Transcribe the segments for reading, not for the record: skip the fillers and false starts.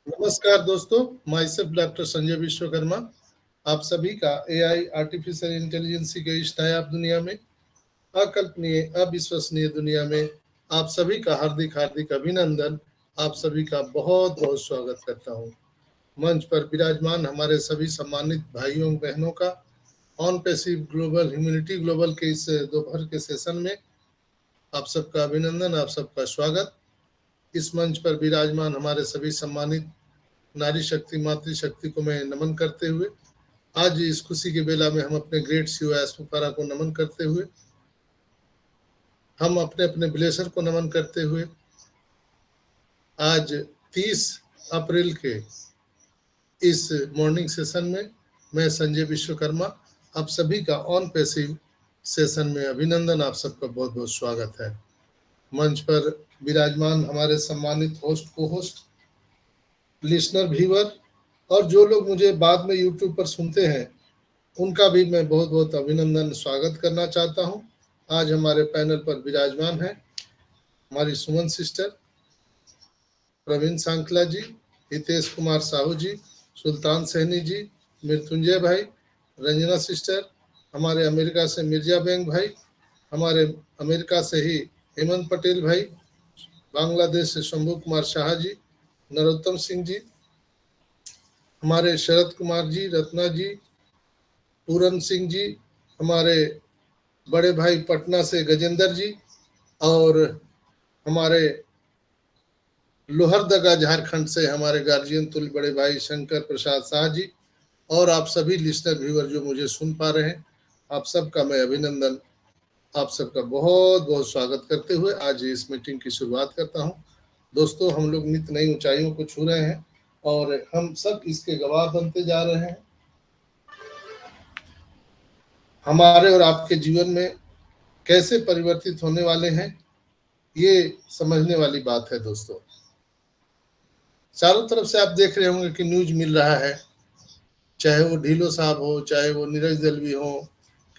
नमस्कार दोस्तों, my self doctor Sanjay Vishwakarma. आप सभी का एआई आर्टिफिशियल इंटेलिजेंसी के इस नायाब दुनिया में, अकल्पनीय अविश्वसनीय दुनिया में आप सभी का हार्दिक हार्दिक अभिनंदन। आप सभी का बहुत बहुत स्वागत करता हूं। मंच पर विराजमान हमारे सभी सम्मानित भाइयों बहनों का on passive global humanity global के इस दोपहर के सेशन में आप सबका अभिनंदन, आप सबका स्वागत। इस मंच पर विराजमान हमारे सभी सम्मानित नारी शक्ति मातृशक्ति को मैं नमन करते हुए, आज इस खुशी की बेला में हम अपने ग्रेट सीओ एस्मुफारा को नमन करते हुए, हम अपने अपने ब्लेसर को नमन करते हुए, आज 30 अप्रैल के इस मॉर्निंग सेशन में मैं संजय विश्वकर्मा आप सभी का ऑन पैसिव सेशन में अभिनंदन, आप सबका बहुत बहुत स्वागत है। मंच पर विराजमान हमारे सम्मानित होस्ट को होस्ट, लिसनर व्यूअर और जो लोग मुझे बाद में यूट्यूब पर सुनते हैं उनका भी मैं बहुत बहुत अभिनंदन स्वागत करना चाहता हूं। आज हमारे पैनल पर विराजमान है हमारी सुमन सिस्टर, प्रवीण सांकला जी, हितेश कुमार साहू जी, सुल्तान सहनी जी, मृत्युंजय भाई, रंजना सिस्टर, हमारे अमेरिका से मिर्जा बेंग भाई, हमारे अमेरिका से ही हेमंत पटेल भाई, बांग्लादेश से शंभू कुमार शाह जी, नरोत्तम सिंह जी, हमारे शरद कुमार जी, रत्ना जी, पूरन सिंह जी, हमारे बड़े भाई पटना से गजेंद्र जी, और हमारे लोहरदगा झारखंड से हमारे गार्जियन तुल्य बड़े भाई शंकर प्रसाद शाह जी, और आप सभी लिस्नर व्यूअर जो मुझे सुन पा रहे हैं, आप सबका मैं अभिनंदन, आप सबका बहुत बहुत स्वागत करते हुए आज इस मीटिंग की शुरुआत करता हूं। दोस्तों, हम लोग नित्य नई ऊंचाइयों को छू रहे हैं और हम सब इसके गवाह बनते जा रहे हैं। हमारे और आपके जीवन में कैसे परिवर्तित होने वाले हैं, ये समझने वाली बात है। दोस्तों, चारों तरफ से आप देख रहे होंगे कि न्यूज मिल रहा है, चाहे वो ढीलो साहब हो, चाहे वो नीरज दलवी हो,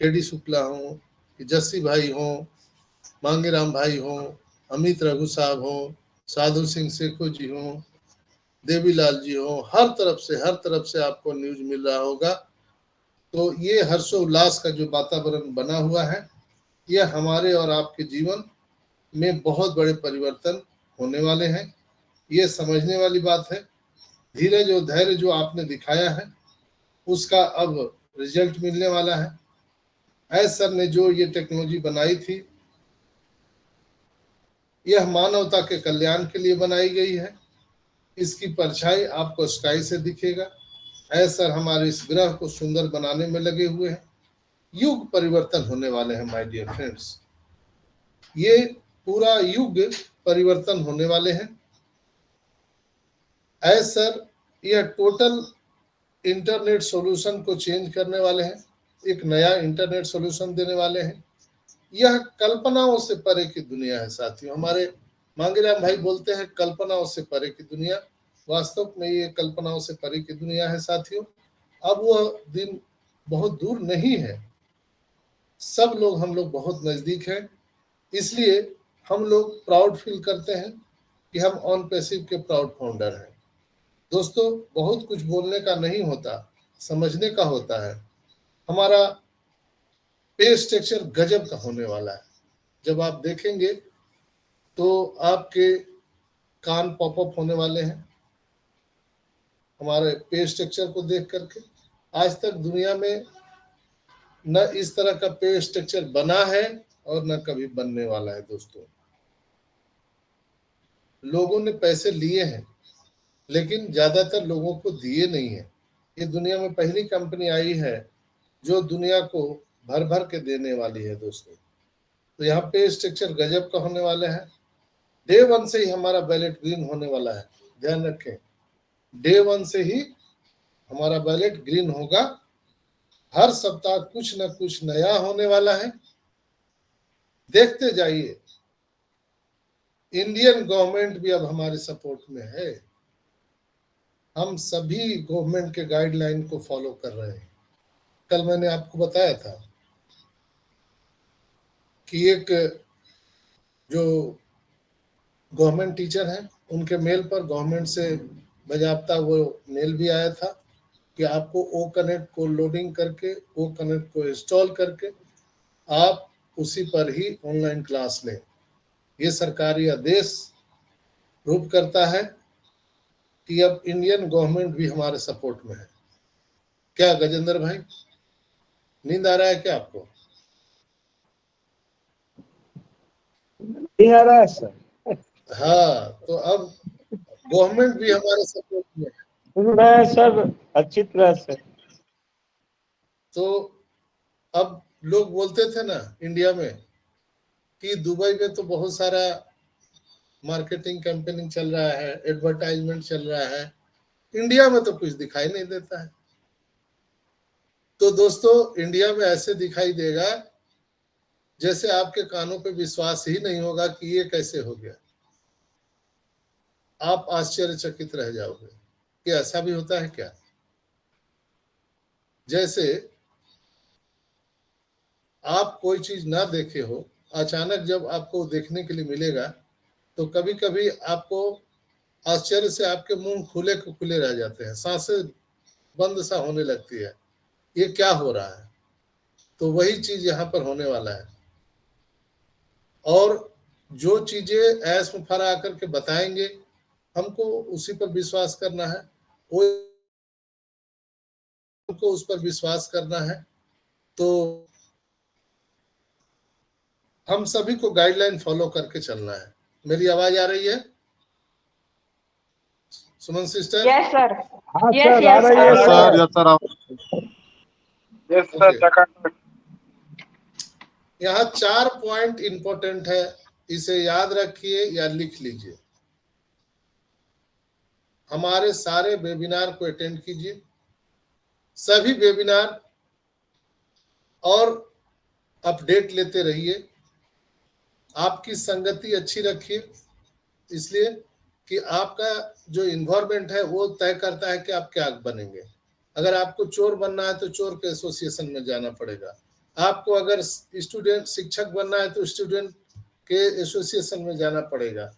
केडी शुक्ला हो, जस्सी भाई हो, मांगेराम भाई हो, अमित रघु साहब हो, साधु सिंह सेखो जी हो, देवीलाल जी हो, हर तरफ से आपको न्यूज मिल रहा होगा। तो ये हर्षोल्लास का जो वातावरण बना हुआ है, यह हमारे और आपके जीवन में बहुत बड़े परिवर्तन होने वाले हैं। ये समझने वाली बात है। धीरज और धैर्य जो आपने दिखाया है उसका अब रिजल्ट मिलने वाला है। एस सर ने जो ये टेक्नोलॉजी बनाई थी, यह मानवता के कल्याण के लिए बनाई गई है। इसकी परछाई आपको स्काई से दिखेगा। एस सर हमारे इस ग्रह को सुंदर बनाने में लगे हुए हैं। युग परिवर्तन होने वाले हैं माय डियर फ्रेंड्स, ये पूरा युग परिवर्तन होने वाले हैं। एस सर यह टोटल इंटरनेट सॉल्यूशन को चेंज करने वाले हैं, एक नया इंटरनेट सॉल्यूशन देने वाले हैं। यह कल्पनाओं से परे की दुनिया है साथियों। हमारे मांगेराम भाई बोलते हैं कल्पनाओं से परे की दुनिया, वास्तव में ये कल्पनाओं से परे की दुनिया है साथियों। अब वह दिन बहुत दूर नहीं है, सब लोग हम लोग बहुत नजदीक हैं। इसलिए हम लोग प्राउड फील करते हैं कि हम ऑन पैसिव के प्राउड फाउंडर हैं। दोस्तों, बहुत कुछ बोलने का नहीं होता, समझने का होता है। हमारा पे स्ट्रक्चर गजब का होने वाला है। जब आप देखेंगे तो आपके कान पॉपअप होने वाले हैं हमारे पे स्ट्रक्चर को देख करके। आज तक दुनिया में न इस तरह का पे स्ट्रक्चर बना है और न कभी बनने वाला है। दोस्तों, लोगों ने पैसे लिए हैं लेकिन ज्यादातर लोगों को दिए नहीं है। ये दुनिया में पहली कंपनी आई है जो दुनिया को भर भर के देने वाली है। दोस्तों, तो यहाँ पे स्ट्रक्चर गजब का होने वाला है। डे वन से ही हमारा बैलेट ग्रीन होने वाला है, ध्यान रखें। डे वन से ही हमारा बैलेट ग्रीन होगा। हर सप्ताह कुछ न कुछ नया होने वाला है, देखते जाइए। इंडियन गवर्नमेंट भी अब हमारे सपोर्ट में है। हम सभी गवर्नमेंट के गाइडलाइन को फॉलो कर रहे हैं। कल मैंने आपको बताया था कि एक जो गवर्नमेंट टीचर हैं, उनके मेल पर गवर्नमेंट से बाज़ाब्ता वो मेल भी आया था कि आपको ओ कनेक्ट को लोडिंग करके, ओ कनेक्ट को इंस्टॉल करके आप उसी पर ही ऑनलाइन क्लास लें। ये सरकारी आदेश प्रूव करता है कि अब इंडियन गवर्नमेंट भी हमारे सपोर्ट में है। क्या गजेंद्र भाई, नींद आ रहा है क्या आपको? नहीं आ रहा है सर। हाँ, तो अब गवर्नमेंट भी हमारे सपोर्ट में है। सुन रहे हैं सर अच्छी तरह से। तो अब लोग बोलते थे ना इंडिया में कि दुबई में तो बहुत सारा मार्केटिंग कैंपेनिंग चल रहा है, एडवर्टाइजमेंट चल रहा है, इंडिया में तो कुछ दिखाई नहीं देता है। तो दोस्तों, इंडिया में ऐसे दिखाई देगा जैसे आपके कानों पे विश्वास ही नहीं होगा कि ये कैसे हो गया। आप आश्चर्यचकित रह जाओगे कि ऐसा भी होता है क्या। जैसे आप कोई चीज ना देखे हो, अचानक जब आपको देखने के लिए मिलेगा तो कभी कभी आपको आश्चर्य से आपके मुंह खुले को खुले रह जाते हैं, सांसें बंद सा होने लगती है, ये क्या हो रहा है। तो वही चीज यहाँ पर होने वाला है। और जो चीजें ऐश में फरा करके बताएंगे, हमको उसी पर विश्वास करना है, वो हमको उस पर विश्वास करना है। तो हम सभी को गाइडलाइन फॉलो करके चलना है। मेरी आवाज आ रही है सुमन सिस्टर? Yes sir. हाँ यस सर आ यस रही है sir. Sir. Yes okay. Sir. यहाँ 4 पॉइंट इंपॉर्टेंट है, इसे याद रखिए या लिख लीजिए। हमारे सारे वेबिनार को अटेंड कीजिए, सभी वेबिनार, और अपडेट लेते रहिए। आपकी संगति अच्छी रखिए, इसलिए कि आपका जो इन्वायरमेंट है वो तय करता है कि आप क्या बनेंगे। अगर आपको चोर बनना है तो चोर के एसोसिएशन में जाना पड़ेगा। आपको अगर स्टूडेंट शिक्षक बनना है तो स्टूडेंट के एसोसिएशन में जाना पड़ेगा।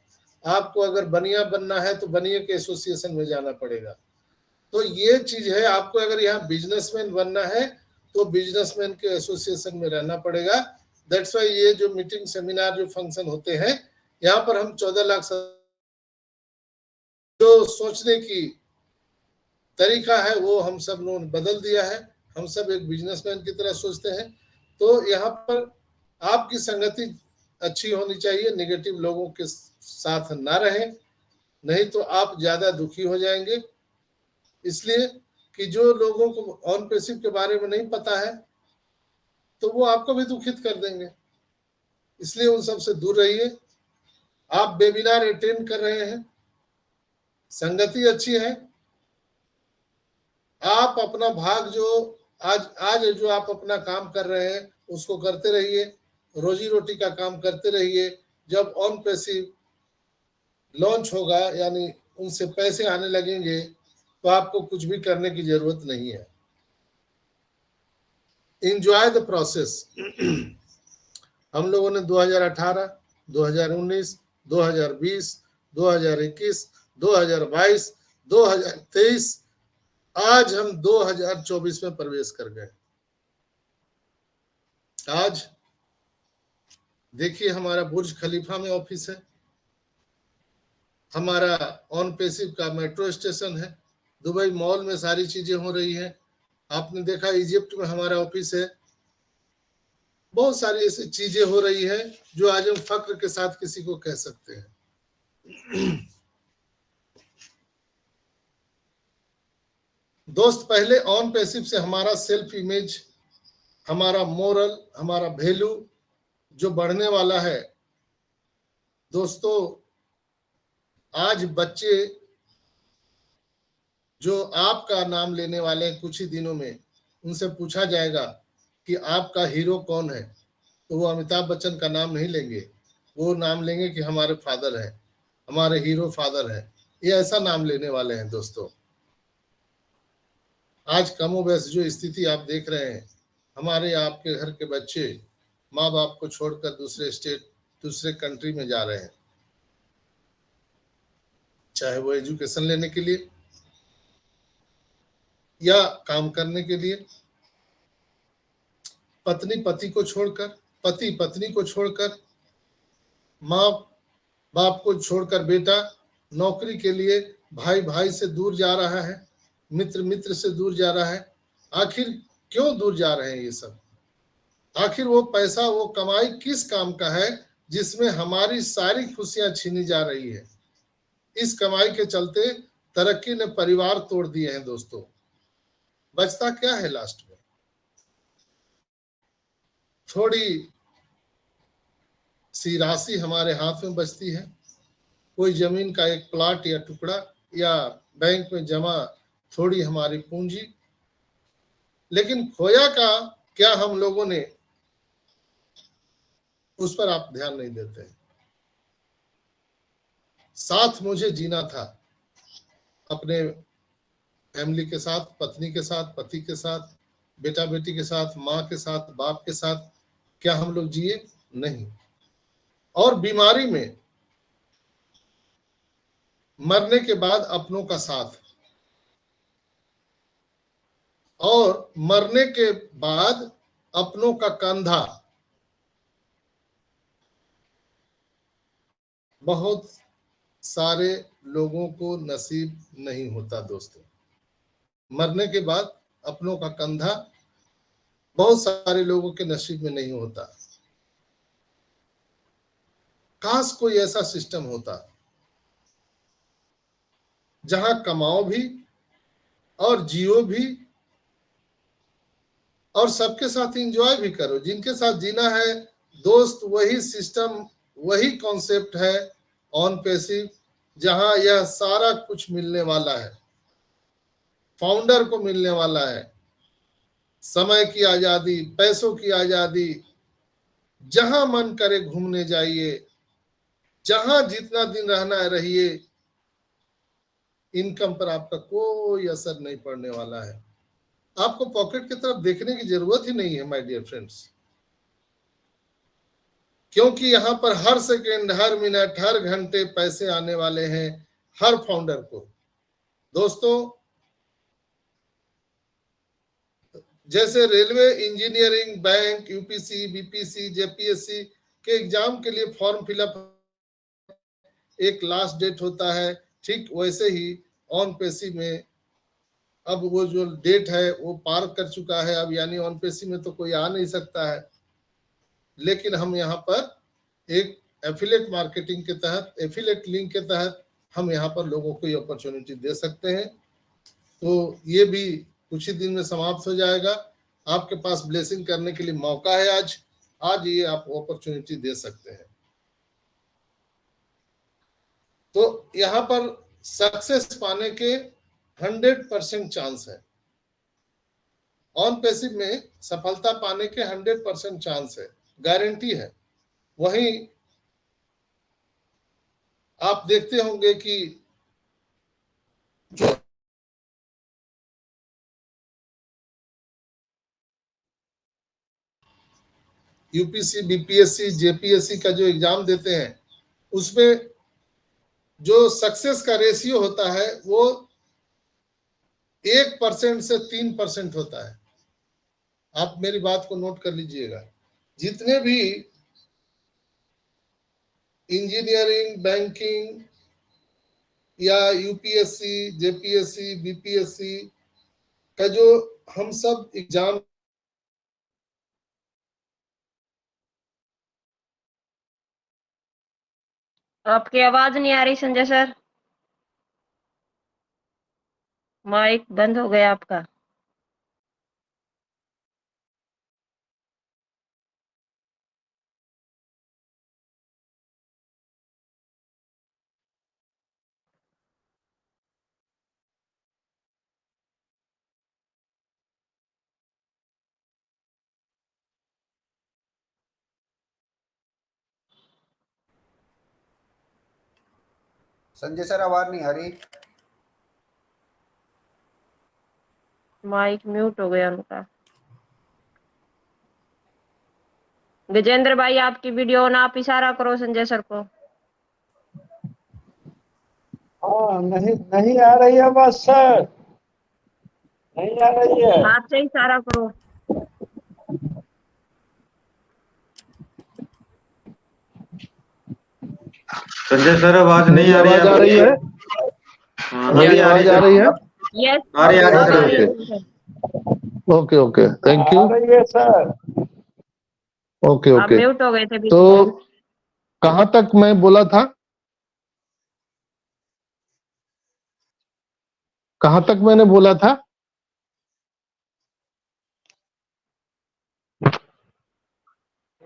आपको अगर बनिया बनना है तो बनिया के एसोसिएशन में जाना पड़ेगा। तो ये चीज है। आपको अगर यहाँ बिजनेसमैन बनना है तो बिजनेसमैन के एसोसिएशन में रहना पड़ेगा। दैट्स वाई ये जो मीटिंग, सेमिनार, जो फंक्शन होते हैं, यहाँ पर हम 14 लाख जो सोचने की तरीका है वो हम सब लोगों ने बदल दिया है। हम सब एक बिजनेसमैन की तरह सोचते हैं। तो यहाँ पर आपकी संगति अच्छी होनी चाहिए, नेगेटिव लोगों के साथ ना रहें, नहीं तो आप ज्यादा दुखी हो जाएंगे। इसलिए कि जो लोगों को ऑन पैसिव के बारे में नहीं पता है तो वो आपको भी दुखित कर देंगे, इसलिए उन सब से दूर रहिए। आप वेबिनार अटेंड कर रहे हैं, संगति अच्छी है, आप अपना भाग जो आज जो आप अपना काम कर रहे हैं उसको करते रहिए, रोजी रोटी का काम करते रहिए। जब ऑन पैसिव लॉन्च होगा, यानी उनसे पैसे आने लगेंगे, तो आपको कुछ भी करने की जरूरत नहीं है। Enjoy the process. हम लोगों ने 2018, 2019, 2020, 2021, 2022, 2023, आज हम 2024 में प्रवेश कर गए। आज देखिए, हमारा बुर्ज खलीफा में ऑफिस है, हमारा ऑन पैसिव का मेट्रो स्टेशन है, दुबई मॉल में सारी चीजें हो रही हैं। आपने देखा इजिप्ट में हमारा ऑफिस है। बहुत सारी ऐसी चीजें हो रही है जो आज हम फक्र के साथ किसी को कह सकते हैं। दोस्त, पहले ऑन पैसिव से हमारा सेल्फ इमेज, हमारा मोरल, हमारा वैल्यू जो बढ़ने वाला है। दोस्तों, आज बच्चे जो आपका नाम लेने वाले हैं कुछ ही दिनों में, उनसे पूछा जाएगा कि आपका हीरो कौन है, तो वो अमिताभ बच्चन का नाम नहीं लेंगे, वो नाम लेंगे कि हमारे फादर हैं, हमारे हीरो फादर हैं। ये ऐसा नाम लेने वाले हैं। दोस्तों, आज कमोबेश जो स्थिति आप देख रहे हैं, हमारे आपके घर के बच्चे माँ बाप को छोड़कर दूसरे स्टेट, दूसरे कंट्री में जा रहे हैं, चाहे वो एजुकेशन लेने के लिए, या काम करने के लिए, पत्नी पति को छोड़कर, पति पत्नी को छोड़कर, माँ बाप को छोड़कर बेटा नौकरी के लिए, भाई भाई से दूर जा रहा है, मित्र मित्र से दूर जा रहा है। आखिर क्यों दूर जा रहे हैं ये सब? आखिर वो पैसा, वो कमाई किस काम का है जिसमें हमारी सारी खुशियां छीनी जा रही है? इस कमाई के चलते तरक्की ने परिवार तोड़ दिए हैं दोस्तों। बचता क्या है लास्ट में? थोड़ी सी राशि हमारे हाथ में बचती है, कोई जमीन का एक प्लाट या टुकड़ा, या बैंक में जमा थोड़ी हमारी पूंजी। लेकिन खोया का क्या हम लोगों ने, उस पर आप ध्यान नहीं देते। साथ मुझे जीना था अपने फैमिली के साथ, पत्नी के साथ, पति के साथ, बेटा बेटी के साथ, माँ के साथ, बाप के साथ। क्या हम लोग जिए? नहीं। और बीमारी में, मरने के बाद अपनों का साथ, और मरने के बाद अपनों का कंधा, बहुत सारे लोगों को नसीब नहीं होता दोस्तों। मरने के बाद अपनों का कंधा बहुत सारे लोगों के नसीब में नहीं होता। काश कोई ऐसा सिस्टम होता जहां कमाओ भी और जियो भी और सबके साथ एंजॉय भी करो। जिनके साथ जीना है दोस्त, वही सिस्टम, वही कॉन्सेप्ट है ऑन पैसिव, जहां यह सारा कुछ मिलने वाला है। फाउंडर को मिलने वाला है समय की आजादी, पैसों की आजादी, जहां मन करे घूमने जाइए, जहां जितना दिन रहना है रहिए। इनकम पर आपका कोई असर नहीं पड़ने वाला है। आपको पॉकेट की तरफ देखने की जरूरत ही नहीं है माय डियर फ्रेंड्स, क्योंकि यहां पर हर सेकेंड, हर मिनट, हर घंटे पैसे आने वाले हैं हर फाउंडर को। दोस्तों, जैसे railway, engineering, bank, UPC, BPC, JPSC के एग्जाम के लिए फॉर्म फिलअप एक लास्ट डेट होता है, ठीक वैसे ही ऑन पेसी में अब वो जो डेट है वो पार कर चुका है अब, यानी ऑन पेसी में तो कोई आ नहीं सकता है। लेकिन हम यहाँ पर एक एफिलेट मार्केटिंग के तहत, एफिलेट लिंक के तहत हम यहाँ पर लोगों को ये अपॉर्चुनिटी दे सकते हैं। तो ये भी कुछ ही दिन में समाप्त हो जाएगा। आपके पास ब्लेसिंग करने के लिए मौका है आज ये आप अपॉर्चुनिटी दे सकते हैं। तो यहाँ पर सक्सेस पाने के 100% चांस है। ऑन पैसिव में सफलता पाने के 100% चांस है, गारंटी है। वहीं आप देखते होंगे कि जो यूपीसी, बीपीएससी, जेपीएससी का जो एग्जाम देते हैं, उसमें जो सक्सेस का रेशियो होता है वो 1% से 3% होता है। आप मेरी बात को नोट कर लीजिएगा। जितने भी इंजीनियरिंग, बैंकिंग या यूपीएससी, जेपीएससी, बीपीएससी का जो हम सब एग्जाम, आपकी आवाज नहीं आ रही संजय सर, माइक बंद हो गया आपका। संजय सर आवाज नहीं आ रही। माइक म्यूट हो गया उनका। गजेंद्र भाई आपकी वीडियो ना, आप इशारा करो संजय सर को। हाँ, नहीं नहीं आ रही आवाज सर। नहीं आ रही है। हाथ से इशारा करो। संजय सर आवाज नहीं मेरी आ रही आवाज आ रही है? हाँ, मेरी अभी आ रही आवाज आ रही है? यस आ रही अब आ है। रही है। ओके ओके, थैंक आ यू। रही है सर। ओके आप ओके, म्यूट हो गए थे बीच तो में। कहाँ तक मैं बोला था? कहाँ तक मैंने बोला था?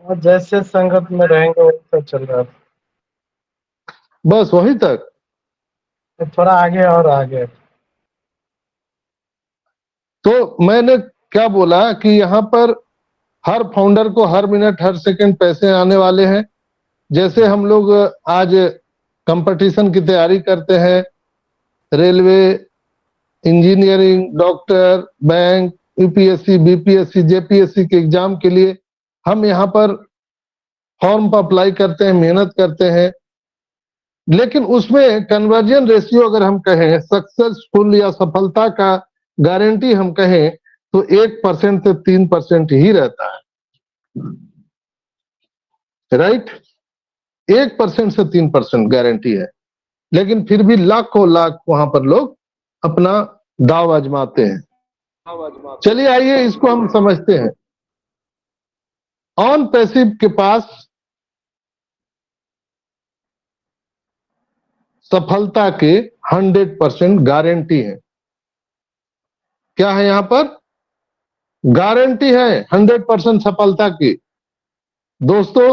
और जैसे संगत में रहेंगे वैसा चल रहा था, बस वही तक। तो थोड़ा आगे और आगे। तो मैंने क्या बोला कि यहाँ पर हर फाउंडर को हर मिनट हर सेकंड पैसे आने वाले हैं। जैसे हम लोग आज कंपटीशन की तैयारी करते हैं, railway, engineering, doctor, bank, UPSC, BPSC, JPSC के एग्जाम के लिए हम यहाँ पर फॉर्म पर अप्लाई करते हैं, मेहनत करते हैं, लेकिन उसमें कन्वर्जन रेशियो अगर हम कहें, सक्सेसफुल या सफलता का गारंटी हम कहें, तो 1% से 3% ही रहता है, राइट? 1% से 3% गारंटी है, लेकिन फिर भी लाखों लाख वहां पर लोग अपना दाव आजमाते हैं। चलिए आइए इसको हम समझते हैं। ऑन पैसिव के पास सफलता के 100% गारंटी है। क्या है यहां पर? गारंटी है 100% सफलता की। दोस्तों,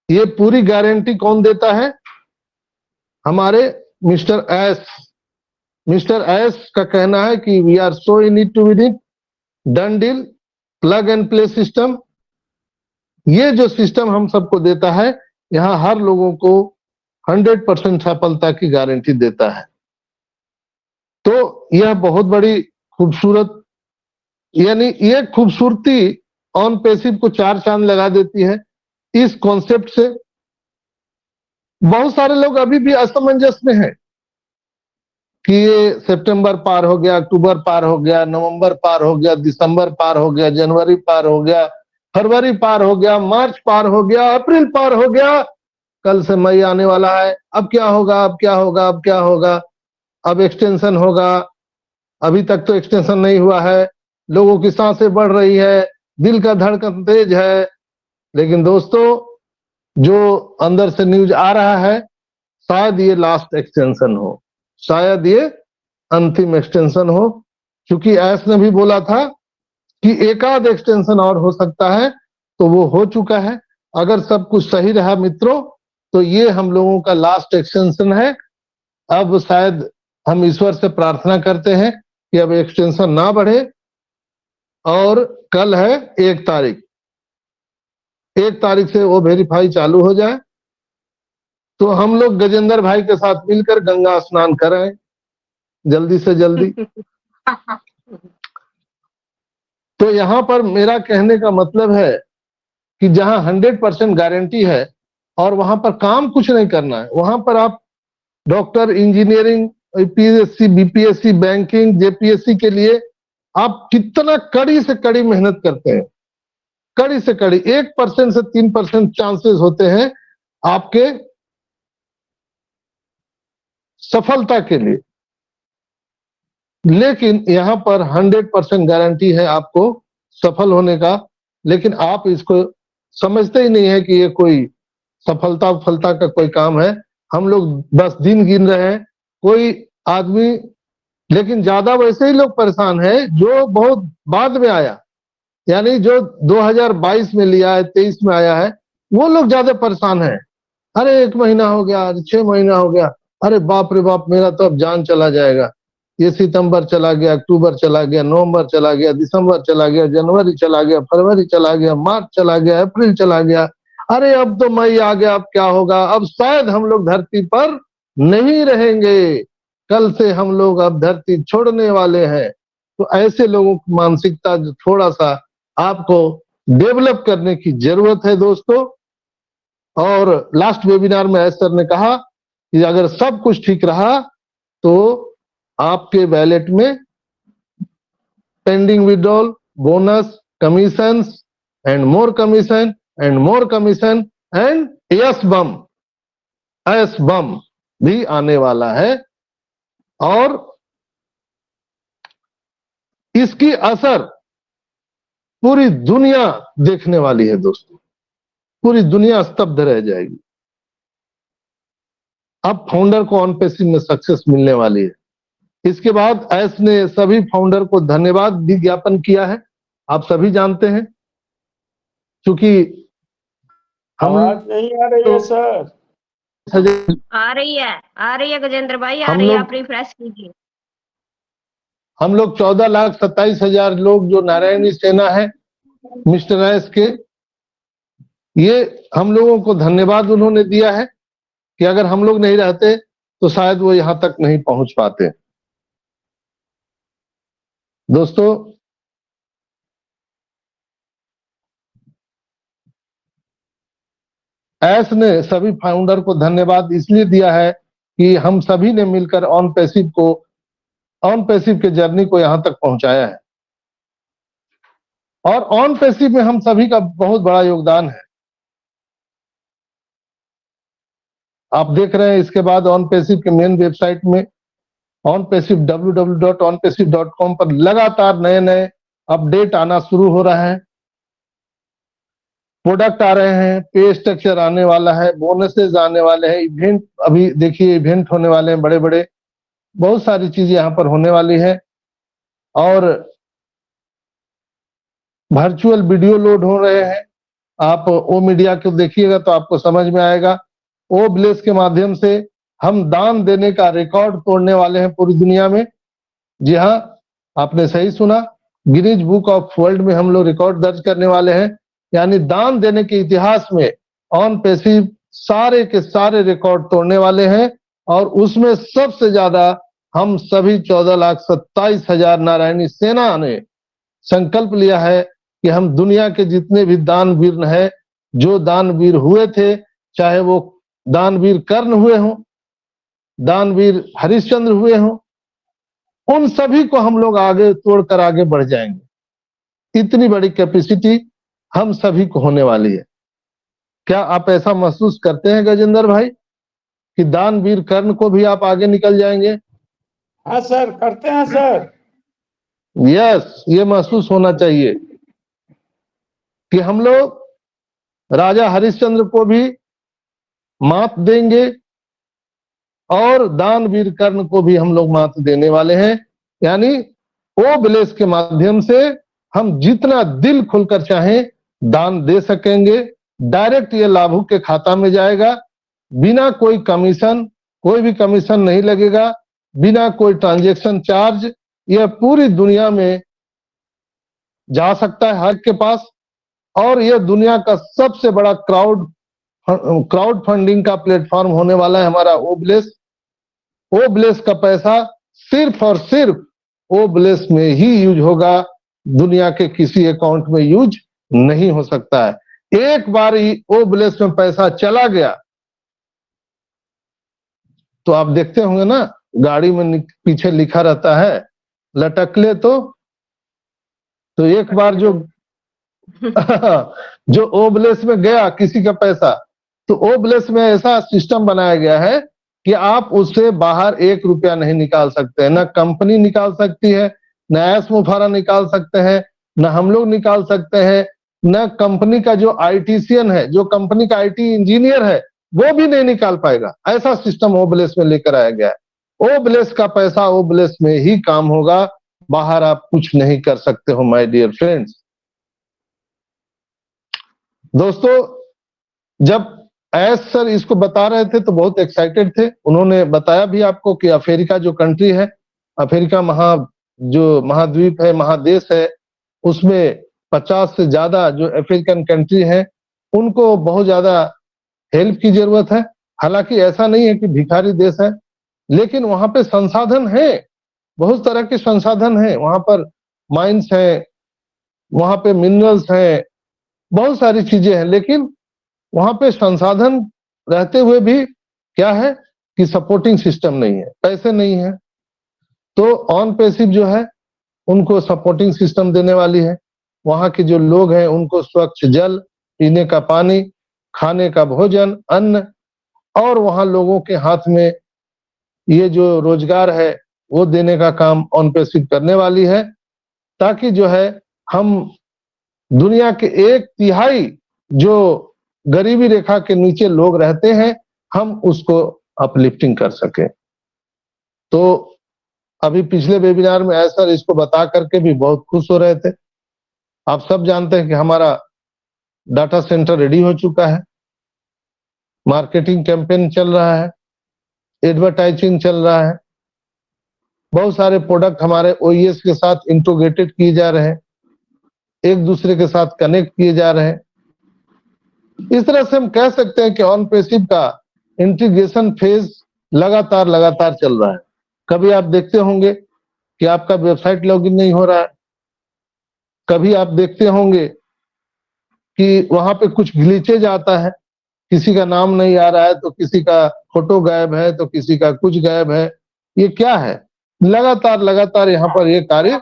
ये पूरी गारंटी कौन देता है? हमारे मिस्टर एस। मिस्टर एस का कहना है कि we are so in it to win it, done deal, plug and play system. ये जो सिस्टम हम सबको देता है, यहां हर लोगों को 100% सफलता की गारंटी देता है। तो यह बहुत बड़ी खूबसूरत, यानी ये खूबसूरती ऑन पैसिव को 4 चांद लगा देती है। इस कॉन्सेप्ट से बहुत सारे लोग अभी भी असमंजस में हैं कि ये सितंबर पार हो गया, अक्टूबर पार हो गया, नवंबर पार हो गया, दिसंबर पार हो गया, जनवरी पार हो गया, फरवरी पार हो गया, मार्च पार हो गया, अप्रैल पार हो गया, कल से मई आने वाला है। अब क्या होगा, अब क्या होगा, अब क्या होगा, अब एक्सटेंशन होगा। अभी तक तो एक्सटेंशन नहीं हुआ है, लोगों की सांसें बढ़ रही है, दिल का धड़कन तेज है। लेकिन दोस्तों, जो अंदर से न्यूज आ रहा है, शायद ये लास्ट एक्सटेंशन हो, शायद ये अंतिम एक्सटेंशन हो, क्योंकि एस ने भी बोला था कि एक आध एक्सटेंशन और हो सकता है, तो वो हो चुका है। अगर सब कुछ सही रहा मित्रों, तो ये हम लोगों का लास्ट एक्सटेंशन है। अब शायद हम ईश्वर से प्रार्थना करते हैं कि अब एक्सटेंशन ना बढ़े, और कल है 1 तारीख, 1 तारीख से वो वेरीफाई चालू हो जाए, तो हम लोग गजेंद्र भाई के साथ मिलकर गंगा स्नान करें जल्दी से जल्दी। तो यहां पर मेरा कहने का मतलब है कि जहां 100% गारंटी है और वहां पर काम कुछ नहीं करना है, वहां पर आप doctor, engineering, UPSC, BPSC, banking, JPSC के लिए आप कितना कड़ी से कड़ी मेहनत करते हैं, कड़ी से कड़ी, 1% से 3% चांसेस होते हैं आपके सफलता के लिए, लेकिन यहां पर 100% गारंटी है आपको सफल होने का। लेकिन आप इसको समझते ही नहीं है कि ये कोई सफलता का कोई काम है। हम लोग बस दिन गिन रहे हैं, कोई आदमी, लेकिन ज्यादा वैसे ही लोग परेशान हैं जो बहुत बाद में आया, यानी जो 2022 में लिया है, 23 में आया है, वो लोग ज्यादा परेशान हैं। अरे 1 महीना हो गया, 6 महीना हो गया, अरे बाप रे बाप, मेरा तो अब जान चला जाएगा। ये सितंबर चला गया, अक्टूबर चला गया, नवंबर चला गया, दिसंबर चला गया, जनवरी चला गया, फरवरी चला गया, मार्च चला गया, अप्रैल चला गया, अरे अब तो मई आ गया, अब क्या होगा, अब शायद हम लोग धरती पर नहीं रहेंगे, कल से हम लोग अब धरती छोड़ने वाले हैं। तो ऐसे लोगों की मानसिकता जो थोड़ा सा आपको डेवलप करने की जरूरत है दोस्तों। और लास्ट वेबिनार में एस सर ने कहा कि अगर सब कुछ ठीक रहा तो आपके वैलेट में pending withdrawal, bonus, commissions and more commission and more commission and yes bomb भी आने वाला है। और इसकी असर पूरी दुनिया देखने वाली है दोस्तों, पूरी दुनिया स्तब्ध रह जाएगी। अब फाउंडर को ऑन पेसिव में सक्सेस मिलने वाली है। इसके बाद एस ने सभी फाउंडर को धन्यवाद भी ज्ञापन किया है, आप सभी जानते हैं। क्योंकि हम आवाज नहीं आ रही है सर। आ रही है गजेंद्र भाई, आ हम रही है, लोग- आप रिफ्रेश कीजिए। हम लोग 14,27,000 लोग जो नारायणी सेना है मिस्टर एस के, ये हम लोगों को धन्यवाद उन्होंने दिया है कि अगर हम लोग नहीं रहते तो शायद वो यहां तक नहीं पहुंच पाते। दोस्तों, एस ने सभी फाउंडर को धन्यवाद इसलिए दिया है कि हम सभी ने मिलकर ऑन पैसिव के जर्नी को यहां तक पहुंचाया है। और ऑन पैसिव में हम सभी का बहुत बड़ा योगदान है। आप देख रहे हैं इसके बाद ऑन पैसिव के मेन वेबसाइट में ऑन पैसिव www.onpassive.com पर लगातार नए नए अपडेट आना शुरू हो रहा है। प्रोडक्ट आ रहे हैं, पे स्ट्रक्चर आने वाला है, बोनसेस आने वाले हैं, इवेंट अभी देखिए इवेंट होने वाले हैं, बड़े बड़े बहुत सारी चीजें यहां पर होने वाली है। और वर्चुअल वीडियो लोड हो रहे हैं। आप ओ मीडिया को देखिएगा तो आपको समझ में आएगा। ओ ब्लेस के माध्यम से हम दान देने का रिकॉर्ड तोड़ने वाले हैं पूरी दुनिया में। जी हाँ, आपने सही सुना, गिनीज बुक ऑफ वर्ल्ड में हम लोग रिकॉर्ड दर्ज करने वाले हैं। यानी दान देने के इतिहास में ऑन पैसिव सारे के सारे रिकॉर्ड तोड़ने वाले हैं। और उसमें सबसे ज्यादा हम सभी 14,27,000 नारायणी सेना ने संकल्प लिया है कि हम दुनिया के जितने भी दानवीर हैं, जो दानवीर हुए थे, चाहे वो दानवीर कर्ण हुए हों, दानवीर हरिश्चंद्र हुए हों, उन सभी को हम लोग आगे तोड़कर आगे बढ़ जाएंगे। इतनी बड़ी कैपेसिटी हम सभी को होने वाली है। क्या आप ऐसा महसूस करते हैं गजेंद्र भाई कि दानवीर कर्ण को भी आप आगे निकल जाएंगे? हाँ सर, करते हैं सर। यस, ये महसूस होना चाहिए कि हम लोग राजा हरिश्चंद्र को भी मात देंगे और दानवीर कर्ण को भी हम लोग मात देने वाले हैं। यानी ओ ब्लेस के माध्यम से हम जितना दिल खुलकर चाहें दान दे सकेंगे। डायरेक्ट ये लाभुक के खाता में जाएगा, बिना कोई कमीशन, कोई भी कमीशन नहीं लगेगा, बिना कोई ट्रांजैक्शन चार्ज। यह पूरी दुनिया में जा सकता है हर के पास। और यह दुनिया का सबसे बड़ा क्राउड फंडिंग का प्लेटफॉर्म होने वाला है हमारा ओ ब्लेस। ओ ब्लेस का पैसा सिर्फ और सिर्फ ओ ब्लेस में ही यूज होगा, दुनिया के किसी अकाउंट में यूज नहीं हो सकता है। एक बार ही ओ ब्लेस में पैसा चला गया तो आप देखते होंगे ना, गाड़ी में पीछे लिखा रहता है लटक ले तो एक बार जो ओ ब्लेस में गया किसी का पैसा, तो ओ ब्लेस में ऐसा सिस्टम बनाया गया है कि आप उससे बाहर 1 रुपया नहीं निकाल सकते हैं। ना कंपनी निकाल सकती है, न ऐस मुफारा निकाल सकते हैं, न हम लोग निकाल सकते हैं, न कंपनी का जो आईटीसीएन है, जो कंपनी का आईटी इंजीनियर है, वो भी नहीं निकाल पाएगा। ऐसा सिस्टम ओ ब्लेस में लेकर आया गया है। ओ ब्लेस का पैसा ओ ब्लेस में ही काम होगा, बाहर आप कुछ नहीं कर सकते हो माय डियर फ्रेंड्स। दोस्तों, जब एस सर इसको बता रहे थे तो बहुत एक्साइटेड थे। उन्होंने बताया भी आपको कि अफ्रीका जो कंट्री है, अफ्रीका जो महाद्वीप है, महादेश है, उसमें 50 से ज्यादा जो अफ्रीकन कंट्री है, उनको बहुत ज्यादा हेल्प की जरूरत है। हालांकि ऐसा नहीं है कि भिखारी देश है, लेकिन वहां पे संसाधन है, बहुत तरह के संसाधन है। वहां पर माइंस है, वहां पे मिनरल्स है, बहुत सारी चीजें हैं, लेकिन वहां पे संसाधन रहते हुए भी क्या है कि सपोर्टिंग सिस्टम नहीं है, पैसे नहीं है। तो ऑन पैसिव जो है उनको सपोर्टिंग सिस्टम देने वाली है। वहां के जो लोग हैं उनको स्वच्छ जल, पीने का पानी, खाने का भोजन, अन्न, और वहां लोगों के हाथ में ये जो रोजगार है वो देने का काम ऑन पैसिव करने वाली है, ताकि जो है हम दुनिया के 1/3 जो गरीबी रेखा के नीचे लोग रहते हैं हम उसको अपलिफ्टिंग कर सके। तो अभी पिछले वेबिनार में सर इसको बता करके भी बहुत खुश हो रहे थे। आप सब जानते हैं कि हमारा डाटा सेंटर रेडी हो चुका है, मार्केटिंग कैंपेन चल रहा है, एडवर्टाइजिंग चल रहा है, बहुत सारे प्रोडक्ट हमारे ओईएस के साथ इंटीग्रेटेड किए जा रहे हैं, एक दूसरे के साथ कनेक्ट किए जा रहे हैं। इस तरह से हम कह सकते हैं कि ऑन पैसिव का इंटीग्रेशन फेज लगातार चल रहा है। कभी आप देखते होंगे कि आपका वेबसाइट लॉगिन नहीं हो रहा है, कभी आप देखते होंगे कि वहां पे कुछ ग्लिचेज आता है, किसी का नाम नहीं आ रहा है तो किसी का फोटो गायब है तो किसी का कुछ गायब है। ये क्या है? लगातार यहाँ पर ये कार्य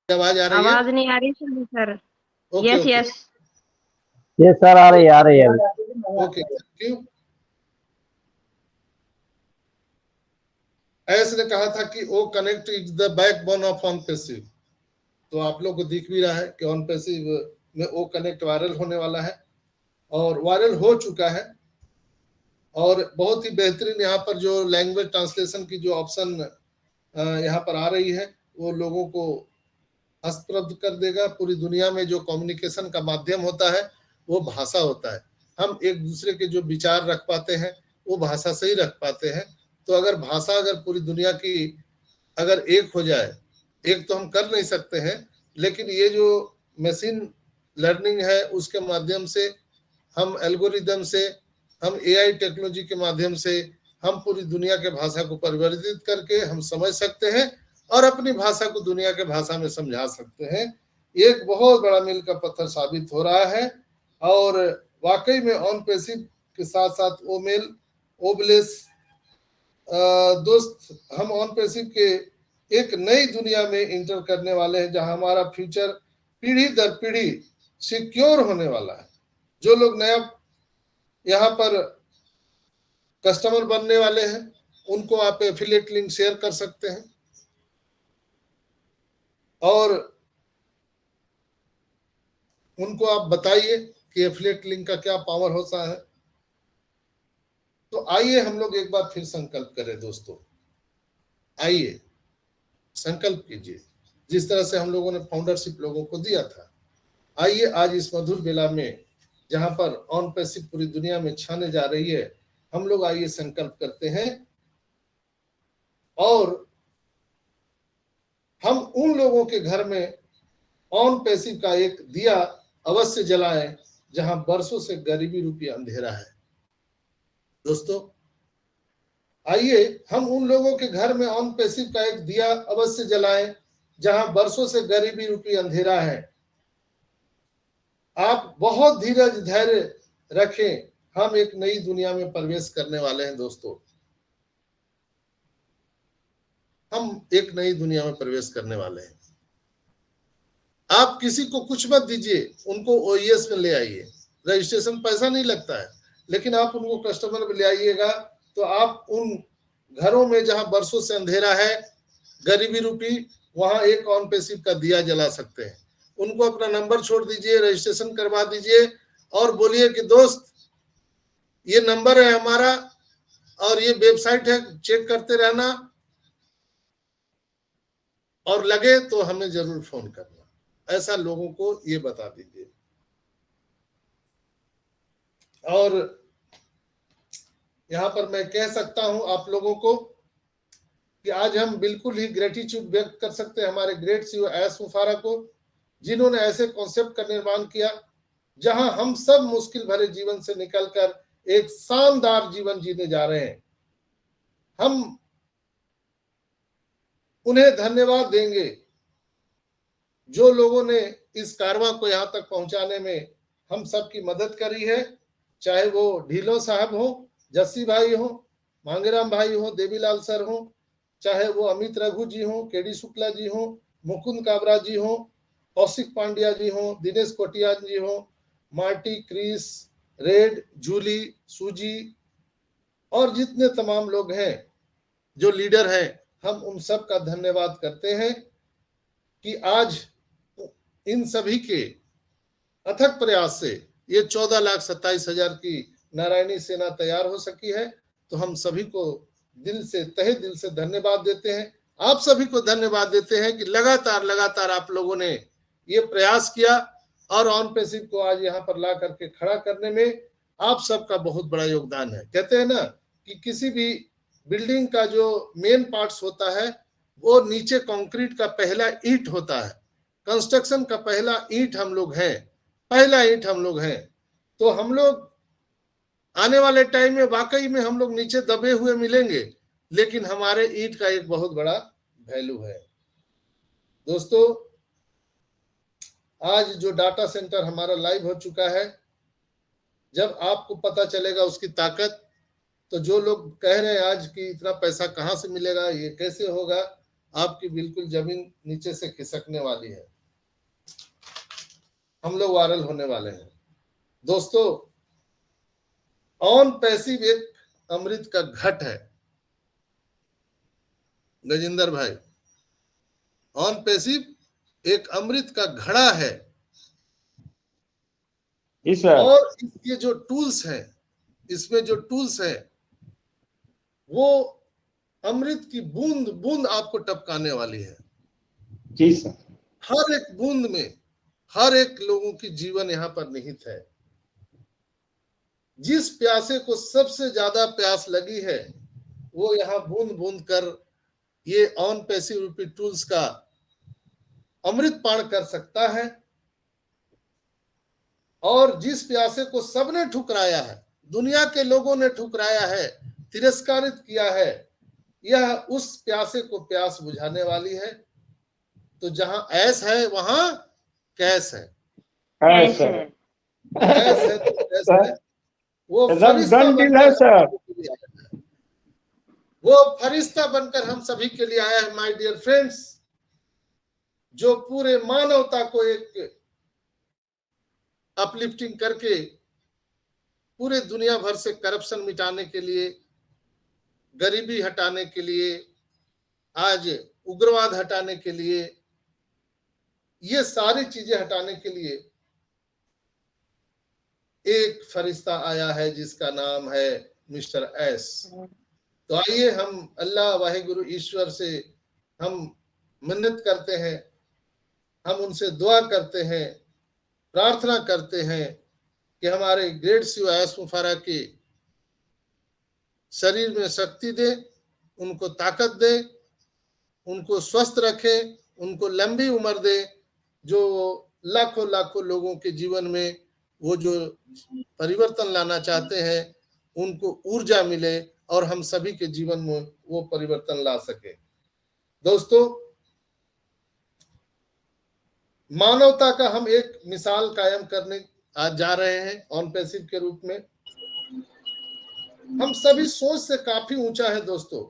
आवाज आ रही है? आवाज नहीं आ रही sir. Okay yes okay yes. ये सर आ रही है ओके, थैंक यू। एस ने कहा था कि O connect is the backbone of on passive, तो आप लोग को दिख भी रहा है कि ऑन पैसिव में ओ कनेक्ट वायरल होने वाला है और वायरल हो चुका है। और बहुत ही बेहतरीन यहाँ पर जो लैंग्वेज ट्रांसलेशन की जो ऑप्शन यहाँ पर आ रही है वो लोगों को हस्तप्रद कर देगा। पूरी दुनिया में जो कम्युनिकेशन का माध्यम होता है वो भाषा होता है। हम एक दूसरे के जो विचार रख पाते हैं वो भाषा से ही रख पाते हैं। तो अगर भाषा अगर पूरी दुनिया की अगर एक हो जाए, एक तो हम कर नहीं सकते हैं, लेकिन ये जो मशीन लर्निंग है उसके माध्यम से, हम एल्गोरिदम से, हम एआई टेक्नोलॉजी के माध्यम से हम पूरी दुनिया के भाषा को परिवर्तित करके हम समझ सकते हैं और अपनी भाषा को दुनिया के भाषा में समझा सकते हैं। एक बहुत बड़ा मील का पत्थर साबित हो रहा है और वाकई में ऑन पैसिव के साथ साथ ओमेल ओबलेस दोस्त, हम ऑन पैसिव के एक नई दुनिया में इंटर करने वाले हैं जहां हमारा फ्यूचर पीढ़ी दर पीढ़ी सिक्योर होने वाला है। जो लोग नया यहाँ पर कस्टमर बनने वाले हैं उनको आप एफिलिएट लिंक शेयर कर सकते हैं और उनको आप बताइए कि एफिलिएट लिंक का क्या पावर होता है। तो आइए हम लोग एक बार फिर संकल्प करें दोस्तों, आइए संकल्प कीजिए जिस तरह से हम लोगों ने फाउंडरशिप लोगों को दिया था। आइए आज इस मधुर बेला में जहां पर ऑन पैसिव पूरी दुनिया में छाने जा रही है, हम लोग आइए संकल्प करते हैं और हम उन लोगों के घर में ऑन पैसिव का एक दिया अवश्य जलाएं जहां बरसों से गरीबी रूपी अंधेरा है। दोस्तों आइए हम उन लोगों के घर में ऑन पैसिव का एक दिया अवश्य जलाएं जहां बरसों से गरीबी रूपी अंधेरा है। आप बहुत धीरज धैर्य रखें, हम एक नई दुनिया में प्रवेश करने वाले हैं दोस्तों। हम एक नई दुनिया में प्रवेश करने वाले हैं। आप किसी को कुछ मत दीजिए, उनको ओईएस में ले आइए। रजिस्ट्रेशन पैसा नहीं लगता है, लेकिन आप उनको कस्टमर में ले आइएगा तो आप उन घरों में जहां बरसों से अंधेरा है, गरीबी रूपी, वहां एक ऑन पैसिव का दिया जला सकते हैं। उनको अपना नंबर छोड़ दीजिए, रजिस्ट्रेशन करवा दीजिए और बोलिए कि दोस्त ये नंबर है हमारा और ये वेबसाइट है, चेक करते रहना और लगे तो हमें जरूर फोन करना। ऐसा लोगों को ये बता दीजिए। और यहां पर मैं कह सकता हूं आप लोगों को कि आज हम बिल्कुल ही ग्रेटिट्यूड व्यक्त कर सकते हैं हमारे ग्रेट सीईओ एस मुफारा को, जिन्होंने ऐसे कॉन्सेप्ट का निर्माण किया जहां हम सब मुश्किल भरे जीवन से निकलकर एक शानदार जीवन जीने जा रहे हैं। हम उन्हें धन्यवाद देंगे जो लोगों ने इस कारवां को यहां तक पहुंचाने में हम सब की मदद करी है, चाहे वो ढीलो साहब हो, जस्सी भाई हो, मांगेराम भाई हो, देवीलाल सर हो, चाहे वो अमित रघु जी हो, केडी शुक्ला जी हो, मुकुंद काबरा जी हो, कौशिक पांड्या जी हो, दिनेश कोटिया जी हो, मार्टी, क्रिस, रेड, जूली, सूजी और जितने तमाम लोग हैं जो लीडर हैं, हम उन सब का धन्यवाद करते हैं कि आज इन सभी के अथक प्रयास से ये 14,27,000 की नारायणी सेना तैयार हो सकी है। तो हम सभी को दिल से, तहे दिल से धन्यवाद देते हैं। आप सभी को धन्यवाद देते हैं कि लगातार आप लोगों ने ये प्रयास किया और ऑन पैसिव को आज यहाँ पर ला करके खड़ा करने में आप सबका बहुत बड़ा योगदान है। कहते हैं ना कि किसी भी बिल्डिंग का जो मेन पार्ट्स होता है वो नीचे कंक्रीट का पहला ईंट होता है। कंस्ट्रक्शन का पहला ईंट हम लोग हैं, पहला ईंट हम लोग हैं। तो हम लोग आने वाले टाइम में वाकई में हम लोग नीचे दबे हुए मिलेंगे, लेकिन हमारे ईंट का एक बहुत बड़ा वैल्यू है। दोस्तों, आज जो डाटा सेंटर हमारा लाइव हो चुका है, जब आपको पता चलेगा उसकी ताकत, तो जो लोग कह रहे हैं आज कि इतना पैसा कहां से मिलेगा, ये कैसे होगा, आपकी बिल्कुल जमीन नीचे से खिसकने वाली है। हम लोग वायरल होने वाले हैं। दोस्तों, ऑन पैसिव एक अमृत का घट है। गजेंद्र भाई, ऑन पैसिव एक अमृत का घड़ा है। जी सर। और इसके जो टूल्स हैं, इसमें जो टूल्स हैं, वो अमृत की बूंद बूंद आपको टपकाने वाली है। जी सर। हर एक बूंद में हर एक लोगों की जीवन यहाँ पर निहित है। जिस प्यासे को सबसे ज्यादा प्यास लगी है, वो यहाँ बूंद बूंद कर ये ऑन पैसिव रूपी टूल्स का अमृत पान कर सकता है। और जिस प्यासे को सबने ठुकराया है, दुनिया के लोगों ने ठुकराया है, तिरस्कारित किया है, यह उस प्यासे को प्यास बुझाने वाली है। तो जहां ऐस है वहां कैस है, ऐसे ऐस है तो कैस है। वो एकदम फरिश्ता डन डील है बनकर सर। वो फरिश्ता बनकर हम सभी के लिए आया है। माय डियर फ्रेंड्स, जो पूरे मानवता को एक अपलिफ्टिंग करके पूरे दुनिया भर से करप्शन मिटाने के लिए, गरीबी हटाने के लिए, आज उग्रवाद हटाने के लिए, ये सारी चीजें हटाने के लिए एक फरिश्ता आया है जिसका नाम है मिस्टर एस। तो आइए हम अल्लाह वाहिगुरु ईश्वर से हम मिन्नत करते हैं, हम उनसे दुआ करते हैं, प्रार्थना करते हैं कि हमारे ग्रेट सी एस मुफारा के शरीर में शक्ति दे, उनको ताकत दे, उनको स्वस्थ रखे, उनको लंबी उम्र दे, जो लाखों लाखों लोगों के जीवन में वो जो परिवर्तन लाना चाहते हैं उनको ऊर्जा मिले और हम सभी के जीवन में वो परिवर्तन ला सके। दोस्तों, मानवता का हम एक मिसाल कायम करने आज जा रहे हैं ऑन पैसिव के रूप में। हम सभी सोच से काफी ऊंचा है दोस्तों।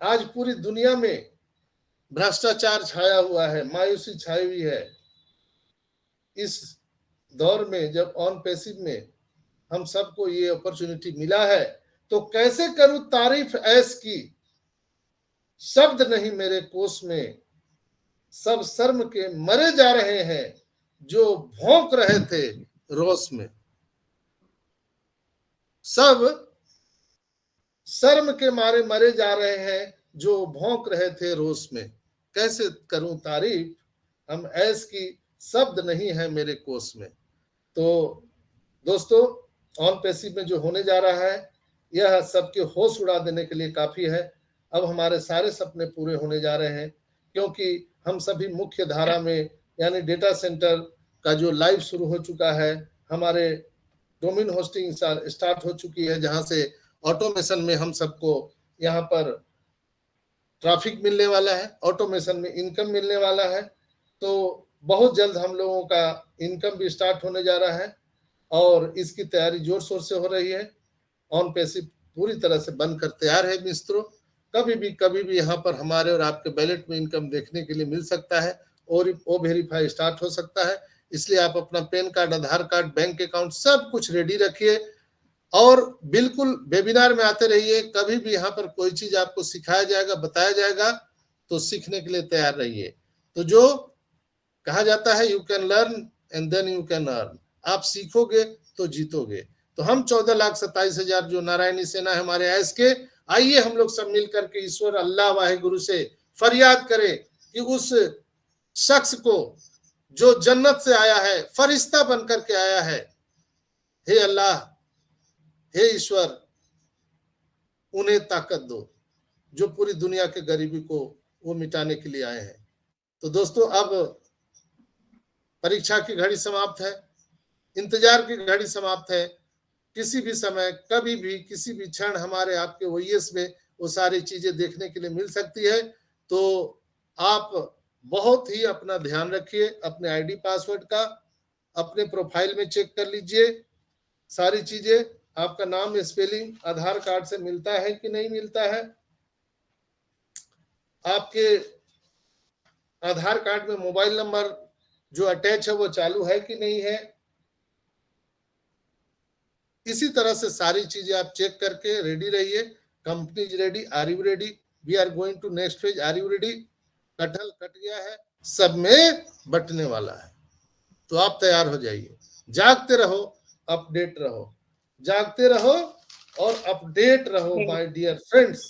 आज पूरी दुनिया में भ्रष्टाचार छाया हुआ है, मायूसी छाई हुई है। इस दौर में जब ऑन पैसिव में हम सबको ये अपॉर्चुनिटी मिला है, तो कैसे करूं तारीफ ऐस की, शब्द नहीं मेरे कोश में, सब शर्म के मरे जा रहे हैं जो भौंक रहे थे रोष में। सब शर्म के मारे मरे जा रहे हैं जो भौंक रहे थे रोष में। कैसे करूं तारीफ, हम ऐस की शब्द नहीं है मेरे कोश में। तो दोस्तों, ऑन पैसिव में जो होने जा रहा है, यह सबके होश उड़ा देने के लिए काफी है। अब हमारे सारे सपने पूरे होने जा रहे हैं, क्योंकि हम सभी मुख्य धारा में, यानी डेटा सेंटर का जो लाइव शुरू हो चुका है, हमारे डोमेन होस्टिंग स्टार्ट हो चुकी है, जहां से ऑटोमेशन में हम सबको यहाँ पर ट्रैफिक मिलने वाला है, ऑटोमेशन में इनकम मिलने वाला है। तो बहुत जल्द हम लोगों का इनकम भी स्टार्ट होने जा रहा है और इसकी तैयारी जोर शोर से हो रही है। ऑन पैसिव पूरी तरह से बनकर तैयार है मित्रों। कभी भी यहाँ पर हमारे और आपके बैलेट में इनकम देखने के लिए मिल सकता है और ओ वेरीफाई स्टार्ट हो सकता है। इसलिए आप अपना पैन कार्ड, आधार कार्ड, बैंक अकाउंट सब कुछ रेडी रखिए और बिल्कुल वेबिनार में आते रहिए। कभी भी यहाँ पर कोई चीज आपको सिखाया जाएगा, बताया जाएगा तो सीखने के लिए तैयार रहिए। तो जो कहा जाता है you can learn and then you can earn, आप सीखोगे तो जीतोगे। तो हम 14,27,000 जो नारायणी सेना है हमारे ऐस के, आइए हम लोग सब मिलकर के ईश्वर अल्लाह वाहिगुरु से फरियाद करें कि उस शख्स को जो जन्नत से आया है, फरिश्ता बनकर के आया है, हे अल्लाह, हे ईश्वर, उन्हें ताकत दो जो पूरी दुनिया के गरीबी को वो मिटाने के लिए आए हैं। तो दोस्तों अब परीक्षा की घड़ी समाप्त है, इंतजार की घड़ी समाप्त है। किसी भी समय, कभी भी, किसी भी क्षण हमारे आपके ओएस में वो सारी चीजें देखने के लिए मिल सकती है। तो आप बहुत ही अपना ध्यान रखिए, अपने आईडी पासवर्ड का अपने प्रोफाइल में चेक कर लीजिए सारी चीजें। आपका नाम स्पेलिंग आधार कार्ड से मिलता है कि नहीं मिलता है, आपके आधार कार्ड में मोबाइल नंबर जो अटैच है वो चालू है कि नहीं है। इसी तरह से सारी चीजें आप चेक करके रेडी रहिए। Company is ready, are you ready, we are going to next phase, are you ready. कटहल कट गया है, सब में बटने वाला है, तो आप तैयार हो जाइए। जागते रहो, अपडेट रहो, जागते रहो और अपडेट रहो माय डियर फ्रेंड्स।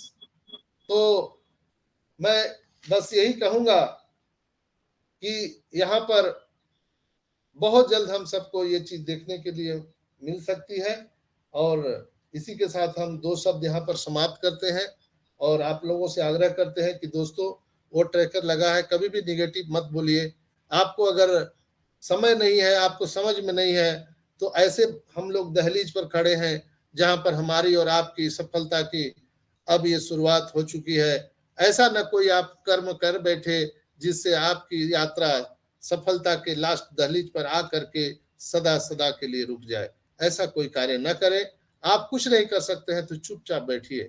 तो मैं बस यही कहूंगा कि यहाँ पर बहुत जल्द हम सबको ये चीज देखने के लिए मिल सकती है। और इसी के साथ हम दो शब्द यहाँ पर समाप्त करते हैं और आप लोगों से आग्रह करते हैं कि दोस्तों वो ट्रैकर लगा है, कभी भी निगेटिव मत बोलिए। आपको अगर समय नहीं है, आपको समझ में नहीं है, तो ऐसे हम लोग दहलीज पर खड़े हैं जहां पर हमारी और आपकी सफलता की अब ये शुरुआत हो चुकी है। ऐसा न कोई आप कर्म कर बैठे जिससे आपकी यात्रा सफलता के लास्ट दहलीज पर आकर के सदा सदा के लिए रुक जाए। ऐसा कोई कार्य न करें। आप कुछ नहीं कर सकते हैं तो चुपचाप बैठिए,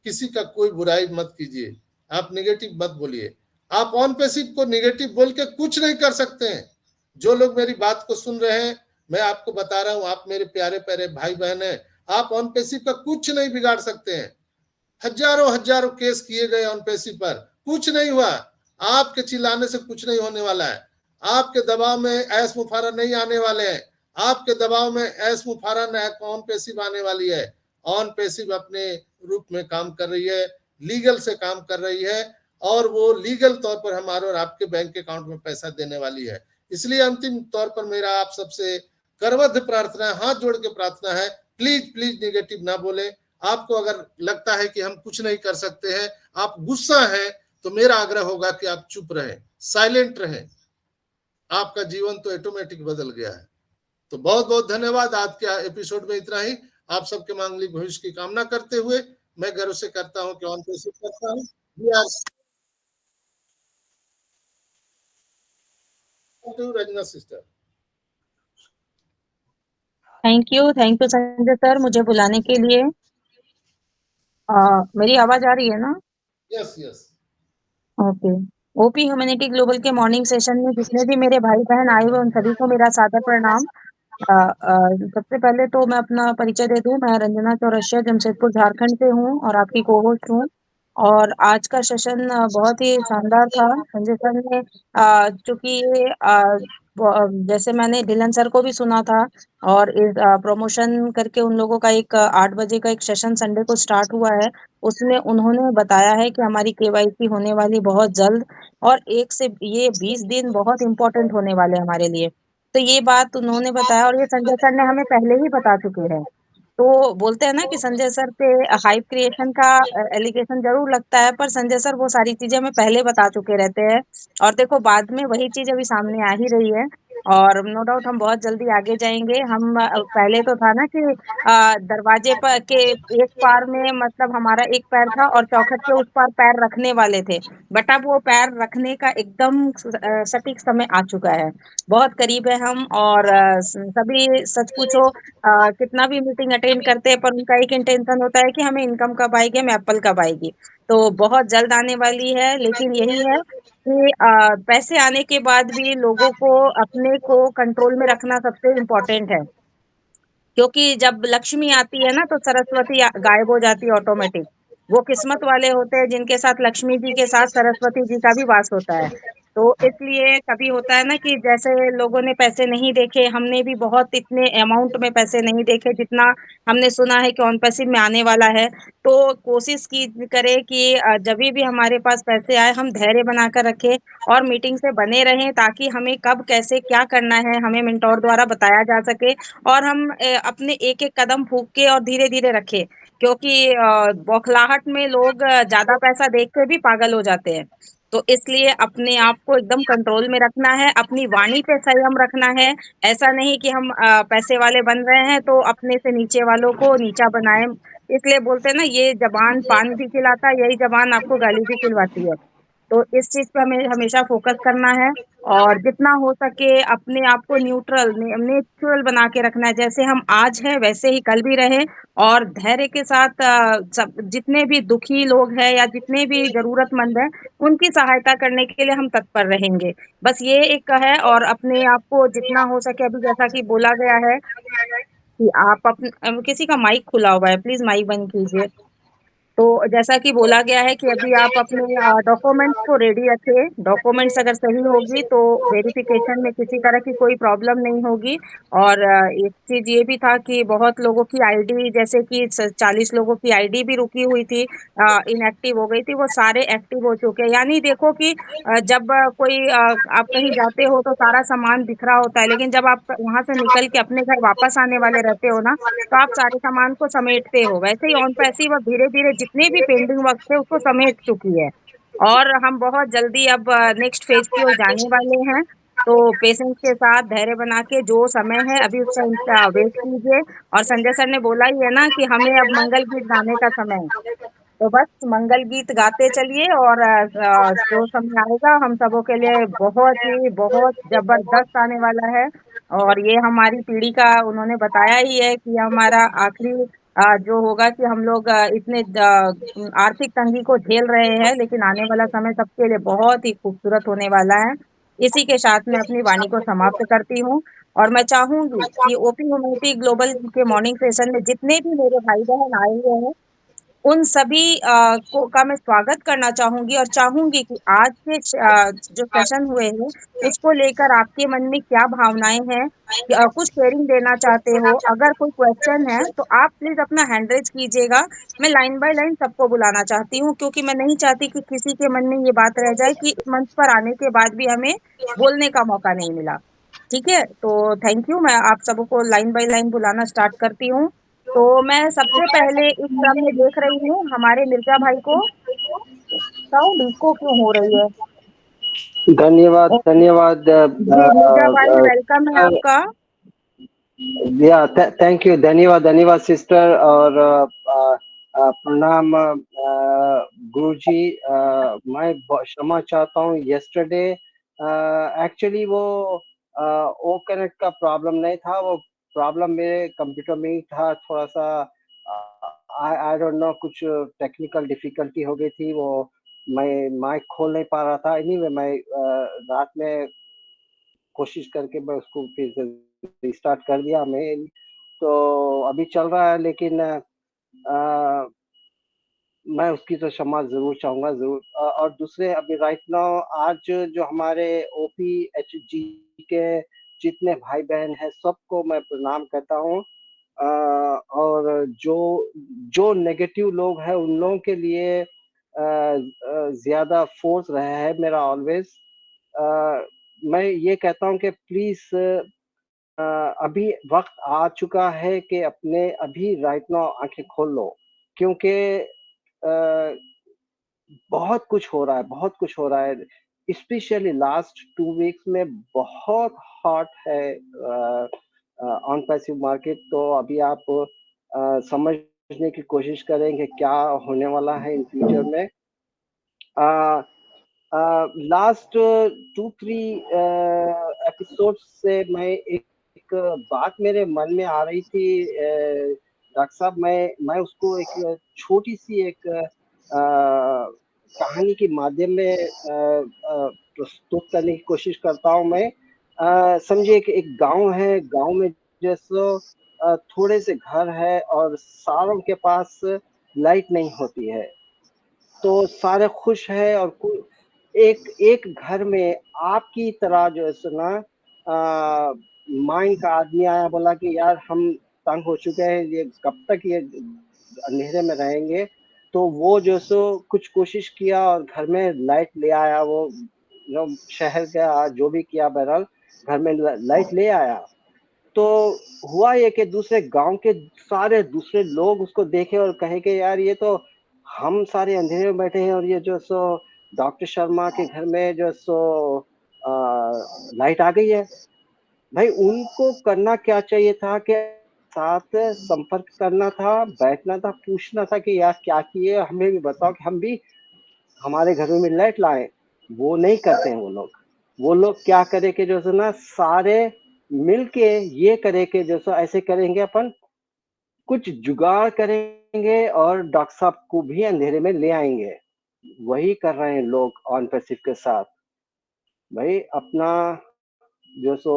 किसी का कोई बुराई मत कीजिए, आप निगेटिव मत बोलिए। आप ऑन पैसिव को निगेटिव बोल के कुछ नहीं कर सकते हैं। जो लोग मेरी बात को सुन रहे हैं, मैं आपको बता रहा हूं, आप मेरे प्यारे प्यारे भाई बहन हैं, आप ऑन पैसिव का कुछ नहीं बिगाड़ सकते हैं। हजारों केस किए गए ऑन पैसिव पर, कुछ नहीं हुआ। आपके चिल्लाने से कुछ नहीं होने वाला है। आपके दबाव में ऐस मुफारा नहीं आने वाले हैं। आपके दबाव में ऐस मुफारा ऑन पैसिव आने वाली है। ऑन पैसिव अपने रूप में काम कर रही है, लीगल से काम कर रही है और वो लीगल तौर पर हमारे और आपके बैंक अकाउंट में पैसा देने वाली है। इसलिए अंतिम तौर पर मेरा आप सबसे करबद्ध प्रार्थना है, हाथ जोड़ के प्रार्थना है, प्लीज प्लीज निगेटिव ना बोले। आपको अगर लगता है कि हम कुछ नहीं कर सकते हैं, आप गुस्सा हैं, तो मेरा आग्रह होगा कि आप चुप रहें, साइलेंट रहें। आपका जीवन तो ऑटोमेटिक बदल गया है। तो बहुत बहुत धन्यवाद। आज के एपिसोड में इतना ही। आप सबके मांगलिक भविष्य की कामना करते हुए मैं गर्व से करता हूं कि ऑन पैसिव करता हूं। Ranjana sister, thank you Sanjay sir मुझे बुलाने के लिए। मेरी आवाज आ रही है ना? Yes yes. Okay. OP humanity global के मॉर्निंग सेशन में जितने भी मेरे भाई बहन आए हुए उन सभी को मेरा सादर प्रणाम। सबसे पहले तो मैं अपना परिचय दे दूं, मैं रंजना चौरसिया जमशेदपुर झारखंड से हूं और आपकी को होस्ट हूं। और आज का सेशन बहुत ही शानदार था। संजय सर ने चूंकि ये जैसे मैंने ढिलन सर को भी सुना था और इस प्रमोशन करके उन लोगों का एक 8 बजे का एक सेशन संडे को स्टार्ट हुआ है, उसमें उन्होंने बताया है कि हमारी केवाईसी होने वाली बहुत जल्द और 1 से ये 20 दिन बहुत इम्पोर्टेंट होने वाले हैं हमारे लिए। तो ये बात उन्होंने बताया और ये संजय सर ने हमें पहले ही बता चुके हैं। तो बोलते हैं ना कि संजय सर पे हाइप क्रिएशन का एलिगेशन जरूर लगता है, पर संजय सर वो सारी चीजें हमें पहले बता चुके रहते हैं और देखो बाद में वही चीज अभी सामने आ ही रही है। और नो डाउट हम बहुत जल्दी आगे जाएंगे। हम पहले तो था ना कि दरवाजे पर के एक पार में मतलब हमारा एक पैर था और चौखट के उस पार पैर रखने वाले थे, बट अब वो पैर रखने का एकदम सटीक समय आ चुका है, बहुत करीब है हम। और सभी सच पूछो कितना भी मीटिंग अटेंड करते हैं पर उनका एक इंटेंशन होता है कि हमें इनकम कब आएगी, हमें एप्पल कब आएगी। तो बहुत जल्द आने वाली है, लेकिन यही है कि पैसे आने के बाद भी लोगों को अपने को कंट्रोल में रखना सबसे इम्पोर्टेंट है, क्योंकि जब लक्ष्मी आती है ना तो सरस्वती गायब हो जाती है ऑटोमेटिक। वो किस्मत वाले होते हैं जिनके साथ लक्ष्मी जी के साथ सरस्वती जी का भी वास होता है। तो इसलिए कभी होता है ना कि जैसे लोगों ने पैसे नहीं देखे, हमने भी बहुत इतने अमाउंट में पैसे नहीं देखे जितना हमने सुना है कि ऑन पैसिव में आने वाला है। तो कोशिश की करें कि जब भी हमारे पास पैसे आए हम धैर्य बनाकर रखें और मीटिंग से बने रहें, ताकि हमें कब कैसे क्या करना है हमें मेंटोर द्वारा बताया जा सके और हम अपने एक-एक कदम फूँक के और धीरे-धीरे रखें। क्योंकि बौखलाहट में लोग ज़्यादा पैसा देख के भी पागल हो जाते हैं। तो इसलिए अपने आप को एकदम कंट्रोल में रखना है, अपनी वाणी पे संयम रखना है। ऐसा नहीं कि हम पैसे वाले बन रहे हैं तो अपने से नीचे वालों को नीचा बनाएँ। इसलिए बोलते हैं ना, ये ज़बान पान भी खिलाता है, यही ज़बान आपको गाली भी खिलवाती है। तो इस चीज़ पे हमें हमेशा फ़ोकस करना है और जितना हो सके अपने आप को नेचुरल बना के रखना है। जैसे हम आज हैं वैसे ही कल भी रहें और धैर्य के साथ सब जितने भी दुखी लोग हैं या जितने भी ज़रूरतमंद हैं, उनकी सहायता करने के लिए हम तत्पर रहेंगे। बस ये एक है। और अपने आप को जितना हो सके, अभी जैसा कि बोला गया है कि आप किसी का माइक खुला हुआ है, प्लीज़ माइक बंद कीजिए। तो जैसा कि बोला गया है कि अभी आप अपने डॉक्यूमेंट्स को रेडी रखें। डॉक्यूमेंट्स अगर सही होगी तो वेरिफिकेशन में किसी तरह की कोई प्रॉब्लम नहीं होगी। और एक चीज़ ये भी था कि बहुत लोगों की आईडी, जैसे कि 40 लोगों की आईडी भी रुकी हुई थी, इनएक्टिव हो गई थी, वो सारे एक्टिव हो चुके हैं। यानी देखो कि जब कोई आप कहीं जाते हो तो सारा सामान बिखरा होता है, लेकिन जब आप वहाँ से निकल के अपने घर वापस आने वाले रहते हो ना, तो आप सारे सामान को समेटते हो। वैसे ही ऑन पैसिव अब धीरे-धीरे जितने भी पेंडिंग वर्क थे उसको समेट चुकी है और हम बहुत जल्दी अब नेक्स्ट फेज़ की ओर जाने वाले हैं। तो पेशेंस के साथ धैर्य बना के जो समय है अभी उसका वेट कीजिए। और संजय सर ने बोला ही है ना कि हमें अब मंगल गीत गाने का समय है। तो बस मंगल गीत गाते चलिए और जो समय आएगा हम सबों के लिए बहुत ज़बरदस्त आने वाला है। और ये हमारी पीढ़ी का उन्होंने बताया ही है कि हमारा आखिरी जो होगा कि हम लोग इतने आर्थिक तंगी को झेल रहे हैं, लेकिन आने वाला समय सबके लिए बहुत ही खूबसूरत होने वाला है। इसी के साथ मैं अपनी वाणी को समाप्त करती हूँ और मैं चाहूँगी कि ओपी ह्यूमैनिटी ग्लोबल के मॉर्निंग सेशन में जितने भी मेरे भाई-बहन आए हुए हैं, उन सभी का मैं स्वागत करना चाहूँगी और चाहूँगी कि आज के जो सेशन हुए हैं, उसको लेकर आपके मन में क्या भावनाएँ हैं? कुछ शेयरिंग देना चाहते हो? अगर कोई क्वेश्चन है, तो आप प्लीज़ अपना हैंड रेज़ कीजिएगा। मैं लाइन बाय लाइन सबको बुलाना चाहती हूँ, क्योंकि मैं नहीं चाहती कि किसी के मन में ये बात रह जाए कि इस मंच पर आने के बाद भी हमें बोलने का मौका नहीं मिला। ठीक है? तो थैंक यू। मैं आप सबको लाइन बाय लाइन बुलाना स्टार्ट करती हूँ। तो मैं सबसे पहले इस क्रम में देख रही हूँ हमारे मिर्जा भाई को। साउंड इको क्यों हो रही है? धन्यवाद धन्यवाद जी मिर्जा भाई, वेलकम है आपका। या थैंक यू, धन्यवाद धन्यवाद सिस्टर। और प्रणाम गुरुजी। मैं क्षमा चाहता हूँ, यस्टरडे एक्चुअली वो ओ कनेक्ट का प्रॉब्लम नहीं था, वो प्रॉब्लम मेरे कंप्यूटर में ही था। थोड़ा सा आई डोंट नो, कुछ टेक्निकल डिफिकल्टी हो गई थी। वो मैं माइक खोल नहीं पा रहा था। एनीवे मैं रात में कोशिश करके मैं उसको फिर से रिस्टार्ट कर दिया। मैं तो अभी चल रहा है, लेकिन मैं उसकी तो क्षमा ज़रूर चाहूँगा, ज़रूर। और दूसरे अभी राइट नाउ आज जो हमारे ओपीएचजी के जितने भाई-बहन हैं, सबको मैं प्रणाम करता हूँ। और जो नेगेटिव लोग हैं, उन लोगों के लिए ज़्यादा फ़ोर्स रहा है मेरा ऑलवेज़। मैं ये कहता हूँ कि प्लीज़ अभी वक़्त आ चुका है कि अपने अभी राइट नाउ आँखें खोल लो, क्योंकि बहुत कुछ हो रहा है, बहुत कुछ हो रहा है। स्पेशली लास्ट 2 वीक्स में बहुत हॉट है ऑन पैसिव मार्केट। तो अभी आप समझने की कोशिश करें कि क्या होने वाला है इन फ्यूचर में। लास्ट 2-3 एपिसोड से मैं एक बात मेरे मन में आ रही थी डॉक्टर साहब, मैं उसको एक छोटी सी एक कहानी के माध्यम में प्रस्तुत करने की कोशिश करता हूँ मैं। समझिए कि एक गांव है, गांव में जैसे थोड़े से घर है और सारों के पास लाइट नहीं होती है, तो सारे खुश है। और एक एक घर में आपकी तरह जो है सो ना माइंड का आदमी आया, बोला कि यार हम तंग हो चुके हैं, ये कब तक ये अंधेरे में रहेंगे। तो वो जो सो कुछ कोशिश किया और घर में लाइट ले आया। वो जो शहर का जो भी किया, बहरहाल घर में लाइट ले आया। तो हुआ ये कि दूसरे गांव के सारे दूसरे लोग उसको देखे और कहे कि यार ये तो हम सारे अंधेरे में बैठे हैं और ये जो सो डॉक्टर शर्मा के घर में जो सो लाइट आ गई है। भाई उनको करना क्या चाहिए था कि साथ संपर्क करना था, बैठना था, पूछना था कि यार क्या किए, हमें भी बताओ कि हम भी हमारे घरों में लाइट लाए। वो नहीं करते हैं वो लोग क्या करे कि जो सो ना सारे मिलके ये करे कि जो सो ऐसे करेंगे, अपन कुछ जुगाड़ करेंगे और डॉक्टर साहब को भी अंधेरे में ले आएंगे। वही कर रहे हैं लोग ऑन पैसिव के साथ। भाई अपना जो सो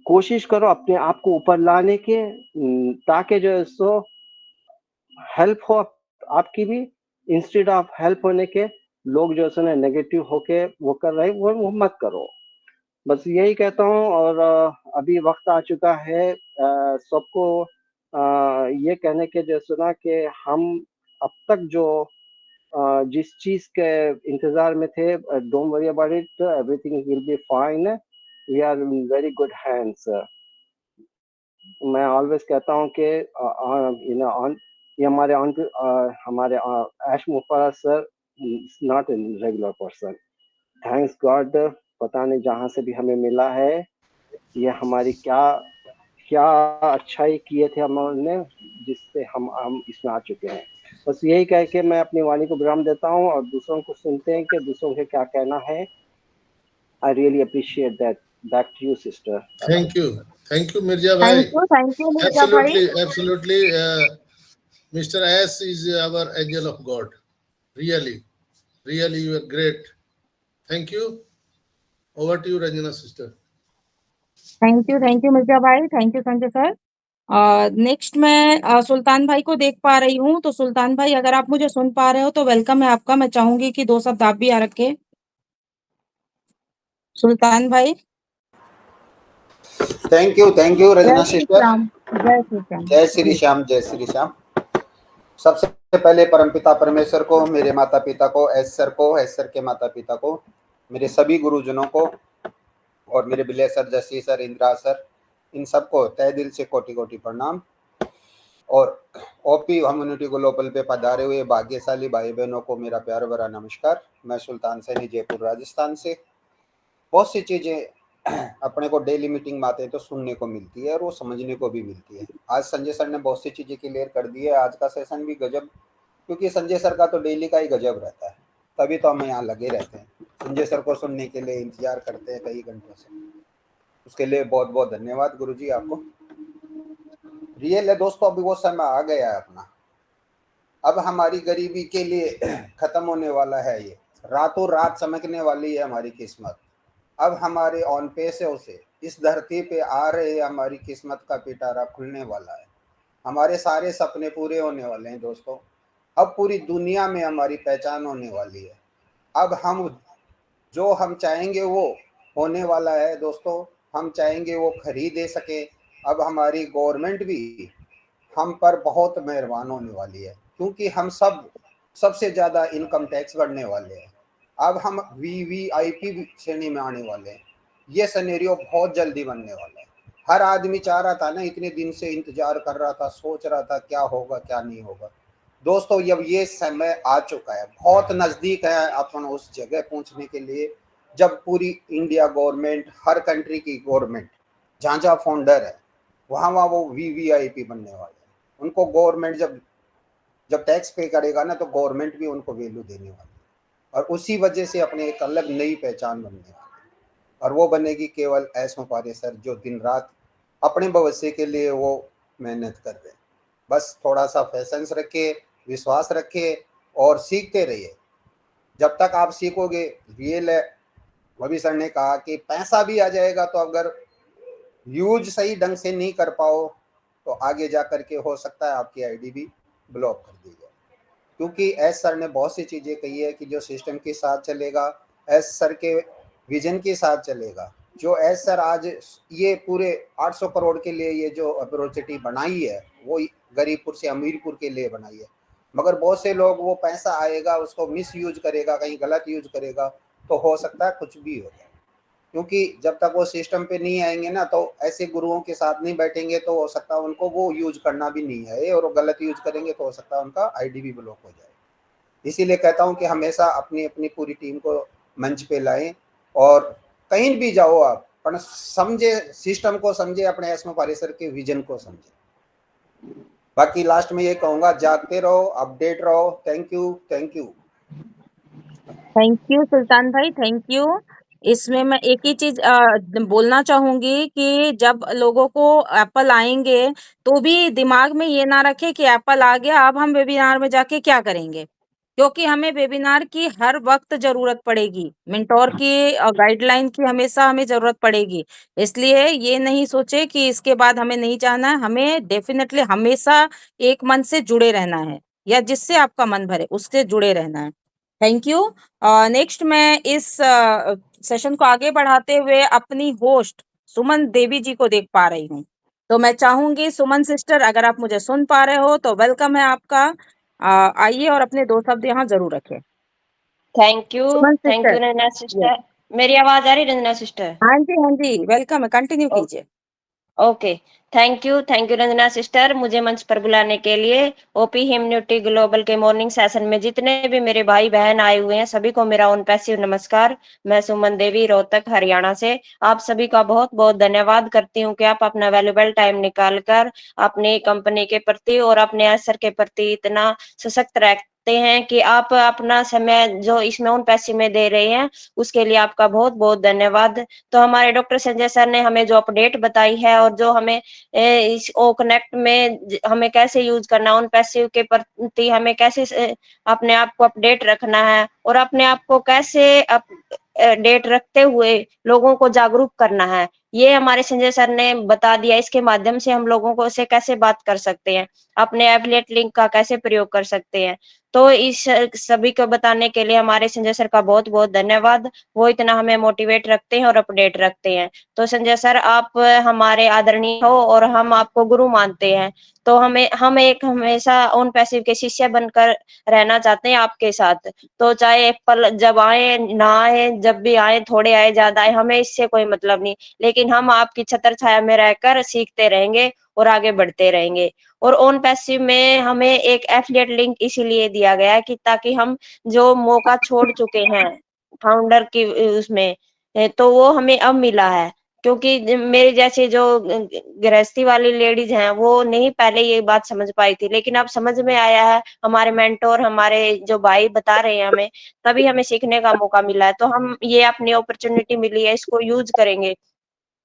कोशिश करो अपने आप को ऊपर लाने के, ताकि जो है सो हेल्प हो आपकी भी। इंस्टेड ऑफ हेल्प होने के लोग जो है नेगेटिव होके वो कर रहे हैं, वो मत करो। बस यही कहता हूँ। और अभी वक्त आ चुका है सबको ये कहने के जो सुना कि हम अब तक जो जिस चीज के इंतजार में थे, don't worry about it, everything will be fine, we are in very good hands. मैं ऑलवेज कहता हूँ कि ये हमारे ऐश मुफारा sir is not a regular person. Thanks God, पता नहीं जहाँ से भी हमें मिला है, ये हमारी क्या क्या अच्छाई किए थे हमने, जिससे हम इसमें आ चुके हैं। बस यही कह के मैं अपनी वाणी को विराम देता हूँ और दूसरों को सुनते हैं कि दूसरों के क्या कहना है। I really appreciate that. Back to you sister. Thank you Mirza भाई। थैंक यू मिर्जा भाई। Absolutely, Mr. S is our angel of God. Really, you are great. Thank you. Over to you, Ranjana sister. Thank you Mirza भाई। Thank you Sanjay sir. Next मैं सुल्तान भाई को देख पा रही हूँ। तो सुल्तान भाई अगर आप मुझे सुन पा रहे हो तो वेलकम है आपका। मैं चाहूंगी कि 2 शब्द आप भी आ रखे। सुल्तान भाई। थैंक यू रजना जय श्री सिस्टर। राम। जय श्री राम। जय श्री श्याम, जय श्री श्याम। सबसे पहले परमपिता परमेश्वर को, मेरे माता पिता को, एस सर के माता पिता को, मेरे सभी गुरुजनों को और मेरे विलय सर, जसी सर, इंदिरा सर, इन सबको तहे दिल से कोटि कोटि प्रणाम। और ओपी कम्युनिटी ग्लोबल पे पधारे हुए भाग्यशाली भाई बहनों को मेरा प्यार भरा नमस्कार। मैं सुल्तान सैनी, जयपुर राजस्थान से। बहुत सी चीजें अपने को डेली मीटिंग में आते हैं तो सुनने को मिलती है और वो समझने को भी मिलती है। आज संजय सर ने बहुत सी चीजें क्लियर कर दी है। आज का सेशन भी गजब, क्योंकि संजय सर का तो डेली का ही गजब रहता है, तभी तो हम यहाँ लगे रहते हैं, संजय सर को सुनने के लिए इंतजार करते हैं कई घंटों से। उसके लिए बहुत बहुत धन्यवाद गुरुजी आपको। रियल है दोस्तों, अभी वो समय आ गया है अपना। अब हमारी गरीबी के लिए खत्म होने वाला है, ये रातों रात चमकने वाली है हमारी किस्मत। अब हमारे ऑन पैसे से इस धरती पे आ रहे हमारी किस्मत का पिटारा खुलने वाला है। हमारे सारे सपने पूरे होने वाले हैं दोस्तों। अब पूरी दुनिया में हमारी पहचान होने वाली है। अब हम जो हम चाहेंगे वो होने वाला है दोस्तों। हम चाहेंगे वो खरीदे सके। अब हमारी गवर्नमेंट भी हम पर बहुत मेहरबान होने वाली है, क्योंकि हम सबसे ज़्यादा इनकम टैक्स भरने वाले हैं। अब हम वीवीआईपी श्रेणी में आने वाले हैं। ये सिनेरियो बहुत जल्दी बनने वाला है। हर आदमी चाह रहा था ना, इतने दिन से इंतजार कर रहा था, सोच रहा था क्या होगा क्या नहीं होगा। दोस्तों जब ये समय आ चुका है, बहुत नजदीक है अपन उस जगह पहुंचने के लिए जब पूरी इंडिया गवर्नमेंट, हर कंट्री की गवर्नमेंट जहाँ जहाँ फाउंडर है वहाँ वहाँ वो VVIP बनने वाले हैं। उनको गवर्नमेंट जब टैक्स पे करेगा ना तो गवर्नमेंट भी उनको वैल्यू देने वाली है और उसी वजह से अपने एक अलग नई पहचान बनने वाली है और वो बनेगी केवल एस मुपारे सर जो दिन रात अपने भविष्य के लिए वो मेहनत कर रहे हैं। बस थोड़ा सा पेशेंस रखिए, विश्वास रखिए और सीखते रहिए। जब तक आप सीखोगे, रियल है, रवि सर ने कहा कि पैसा भी आ जाएगा तो अगर यूज सही ढंग से नहीं कर पाओ तो आगे जा करके हो सकता है आपकी आईडी भी ब्लॉक कर दी जाए, क्योंकि एस सर ने बहुत सी चीज़ें कही है कि जो सिस्टम के साथ चलेगा, एस सर के विजन के साथ चलेगा। जो एस सर आज ये पूरे 800 करोड़ के लिए ये जो अपॉर्चुनिटी बनाई है वो गरीबपुर से अमीरपुर के लिए बनाई है, मगर बहुत से लोग वो पैसा आएगा उसको मिस यूज करेगा, कहीं गलत यूज करेगा तो हो सकता है कुछ भी हो जाए। क्योंकि जब तक वो सिस्टम पे नहीं आएंगे ना तो ऐसे गुरुओं के साथ नहीं बैठेंगे तो हो सकता है उनको वो यूज करना भी नहीं है और गलत यूज करेंगे तो हो सकता है उनका आईडी भी ब्लॉक हो जाए। इसीलिए कहता हूँ कि हमेशा अपनी अपनी पूरी टीम को मंच पे लाएं और कहीं भी जाओ आप पर समझे सिस्टम को, समझे अपने एस मुपारे सर के विजन को समझे। बाकी लास्ट में ये कहूँगा, जागते रहो, अपडेट रहो। Thank you, thank you. Thank you Sultan भाई, थैंक यू। इसमें मैं एक ही चीज बोलना चाहूंगी कि जब लोगों को एप्पल आएंगे तो भी दिमाग में ये ना रखे कि एप्पल आ गया अब हम वेबिनार में जाके क्या करेंगे, क्योंकि हमें वेबिनार की हर वक्त जरूरत पड़ेगी, मेंटोर की गाइडलाइन की हमेशा हमें जरूरत पड़ेगी। इसलिए ये नहीं सोचे कि इसके बाद हमें नहीं जाना है, हमें डेफिनेटली हमेशा एक मन से जुड़े रहना है या जिससे आपका मन भरे उससे जुड़े रहना है। Thank you. नेक्स्ट मैं इस सेशन को आगे बढ़ाते हुए अपनी होस्ट सुमन देवी जी को देख पा रही हूँ, तो मैं चाहूंगी सुमन सिस्टर अगर आप मुझे सुन पा रहे हो तो वेलकम है आपका। आइए और अपने 2 शब्द यहाँ जरूर रखें। Thank you Suman sister, Ranjana yes, sister. मेरी आवाज आ रही रंजना सिस्टर? हाँ जी, वेलकम है, कंटिन्यू कीजिए। Okay, thank you Ranjana sister, मुझे मंच पर बुलाने के लिए। ओपी इम्यूनिटी ग्लोबल के मॉर्निंग सेशन में जितने भी मेरे भाई बहन आए हुए हैं सभी को मेरा ऑन पैसिव नमस्कार। मैं सुमन देवी रोहतक हरियाणा से आप सभी का बहुत बहुत धन्यवाद करती हूँ कि आप अपना वैल्यूबल टाइम निकाल कर अपनी कंपनी के प्रति और अपने असर के प्रति इतना सशक्त रखते हैं कि आप अपना समय जो इसमें ऑन पैसिव में दे रहे हैं उसके लिए आपका बहुत बहुत धन्यवाद। तो हमारे डॉक्टर संजय सर ने हमें जो अपडेट बताई है और जो हमें इस ओ कनेक्ट में हमें कैसे यूज करना, उन पैसिव के प्रति हमें कैसे अपने आप को अपडेट रखना है और अपने आप को कैसे डेट रखते हुए लोगों को जागरूक करना है, ये हमारे संजय सर ने बता दिया। इसके माध्यम से हम लोगों को से कैसे बात कर सकते हैं, अपने एफिलिएट लिंक का कैसे प्रयोग कर सकते हैं, तो इस सभी को बताने के लिए हमारे संजय सर का बहुत बहुत धन्यवाद। वो इतना हमें मोटिवेट रखते हैं और अपडेट रखते हैं। तो संजय सर आप हमारे आदरणीय हो और हम आपको गुरु मानते हैं, तो हम एक हमेशा ऑन पैसिव के शिष्य बनकर रहना चाहते हैं आपके साथ। तो चाहे एप्पल जब आए ना आए, जब भी आए, थोड़े आए ज्यादा आए, हमें इससे कोई मतलब नहीं, लेकिन हम आपकी छत्र छाया में रहकर सीखते रहेंगे और आगे बढ़ते रहेंगे। और ऑन पैसिव में हमें एक एफिलिएट लिंक इसीलिए दिया गया है कि ताकि हम जो मौका छोड़ चुके हैं फाउंडर की उसमें तो वो हमें अब मिला है, क्योंकि मेरे जैसे जो गृहस्थी वाली लेडीज हैं वो नहीं पहले ये बात समझ पाई थी, लेकिन अब समझ में आया है, हमारे मेंटोर हमारे जो भाई बता रहे हैं हमें, तभी हमें सीखने का मौका मिला है। तो हम ये अपनी अपॉर्चुनिटी मिली है इसको यूज करेंगे।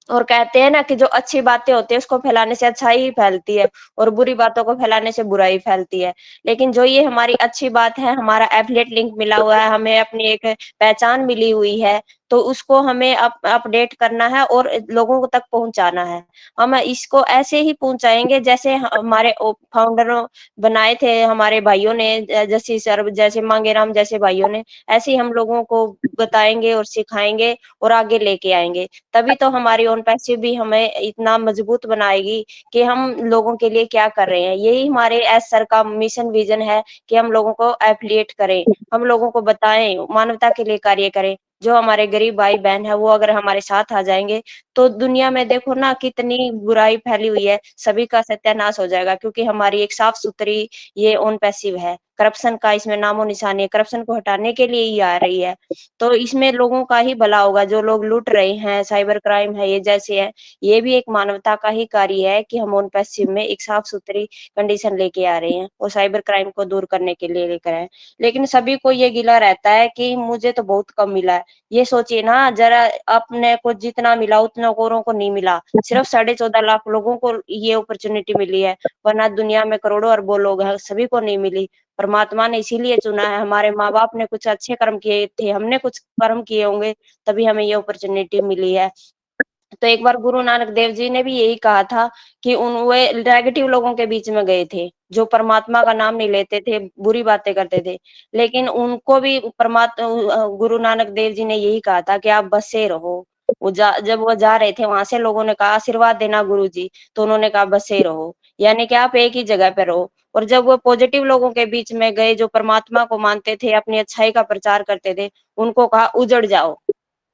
और कहते हैं ना कि जो अच्छी बातें होती है उसको फैलाने से अच्छाई ही फैलती है और बुरी बातों को फैलाने से बुराई फैलती है। लेकिन जो ये हमारी अच्छी बात है, हमारा एफिलिएट लिंक मिला हुआ है, हमें अपनी एक पहचान मिली हुई है, तो उसको हमें अपडेट करना है और लोगों तक पहुंचाना है। हम इसको ऐसे ही पहुंचाएंगे जैसे हमारे फाउंडरों बनाए थे हमारे भाइयों ने, जैसे सर जैसे मांगेराम जैसे भाइयों ने, ऐसे ही हम लोगों को बताएंगे और सिखाएंगे और आगे लेके आएंगे। तभी तो हमारी ऑन पैसिव भी हमें इतना मजबूत बनाएगी कि हम लोगों के लिए क्या कर रहे हैं। यही हमारे एस सर का मिशन विजन है कि हम लोगों को एफिलिएट करें, हम लोगों को बताएं, मानवता के लिए कार्य करें। जो हमारे गरीब भाई बहन है वो अगर हमारे साथ आ जाएंगे तो दुनिया में देखो ना कितनी बुराई फैली हुई है, सभी का सत्यानाश हो जाएगा, क्योंकि हमारी एक साफ सुथरी ये ऑन पैसिव है। करप्शन का इसमें नामो निशान है, करप्शन को हटाने के लिए ही आ रही है। तो इसमें लोगों का ही भला होगा, जो लोग लूट रहे हैं, साइबर क्राइम है, ये जैसे है, ये भी एक मानवता का ही कार्य है कि हम ऑन पैसिव में एक साफ सुथरी कंडीशन लेके आ रहे हैं और साइबर क्राइम को दूर करने के लिए लेकर आए। लेकिन सभी को ये गिला रहता है कि मुझे तो बहुत कम मिला है। ये सोचिए ना जरा, अपने को जितना मिला उतना औरों को नहीं मिला। सिर्फ 14.5 लाख लोगों को ये अपॉर्चुनिटी मिली है, वरना दुनिया में करोड़ों अरबों लोग हैं, सभी को नहीं मिली। परमात्मा ने इसीलिए चुना है, हमारे माँ बाप ने कुछ अच्छे कर्म किए थे, हमने कुछ कर्म किए होंगे, तभी हमें ये अपॉर्चुनिटी मिली है। तो एक बार गुरु नानक देव जी ने भी यही कहा था कि वे नेगेटिव लोगों के बीच में गए थे, जो परमात्मा का नाम नहीं लेते थे, बुरी बातें करते थे, लेकिन उनको भी परमात्मा गुरु नानक देव जी ने यही कहा था कि आप बसे रहो। जब वो जा रहे थे, वहां से लोगों ने कहा आशीर्वाद देना गुरु जी, तो उन्होंने कहा बसे रहो, यानी कि आप एक ही जगह पे रहो। और जब वो पॉजिटिव लोगों के बीच में गए, जो परमात्मा को मानते थे, अपनी अच्छाई का प्रचार करते थे, उनको कहा उजड़ जाओ।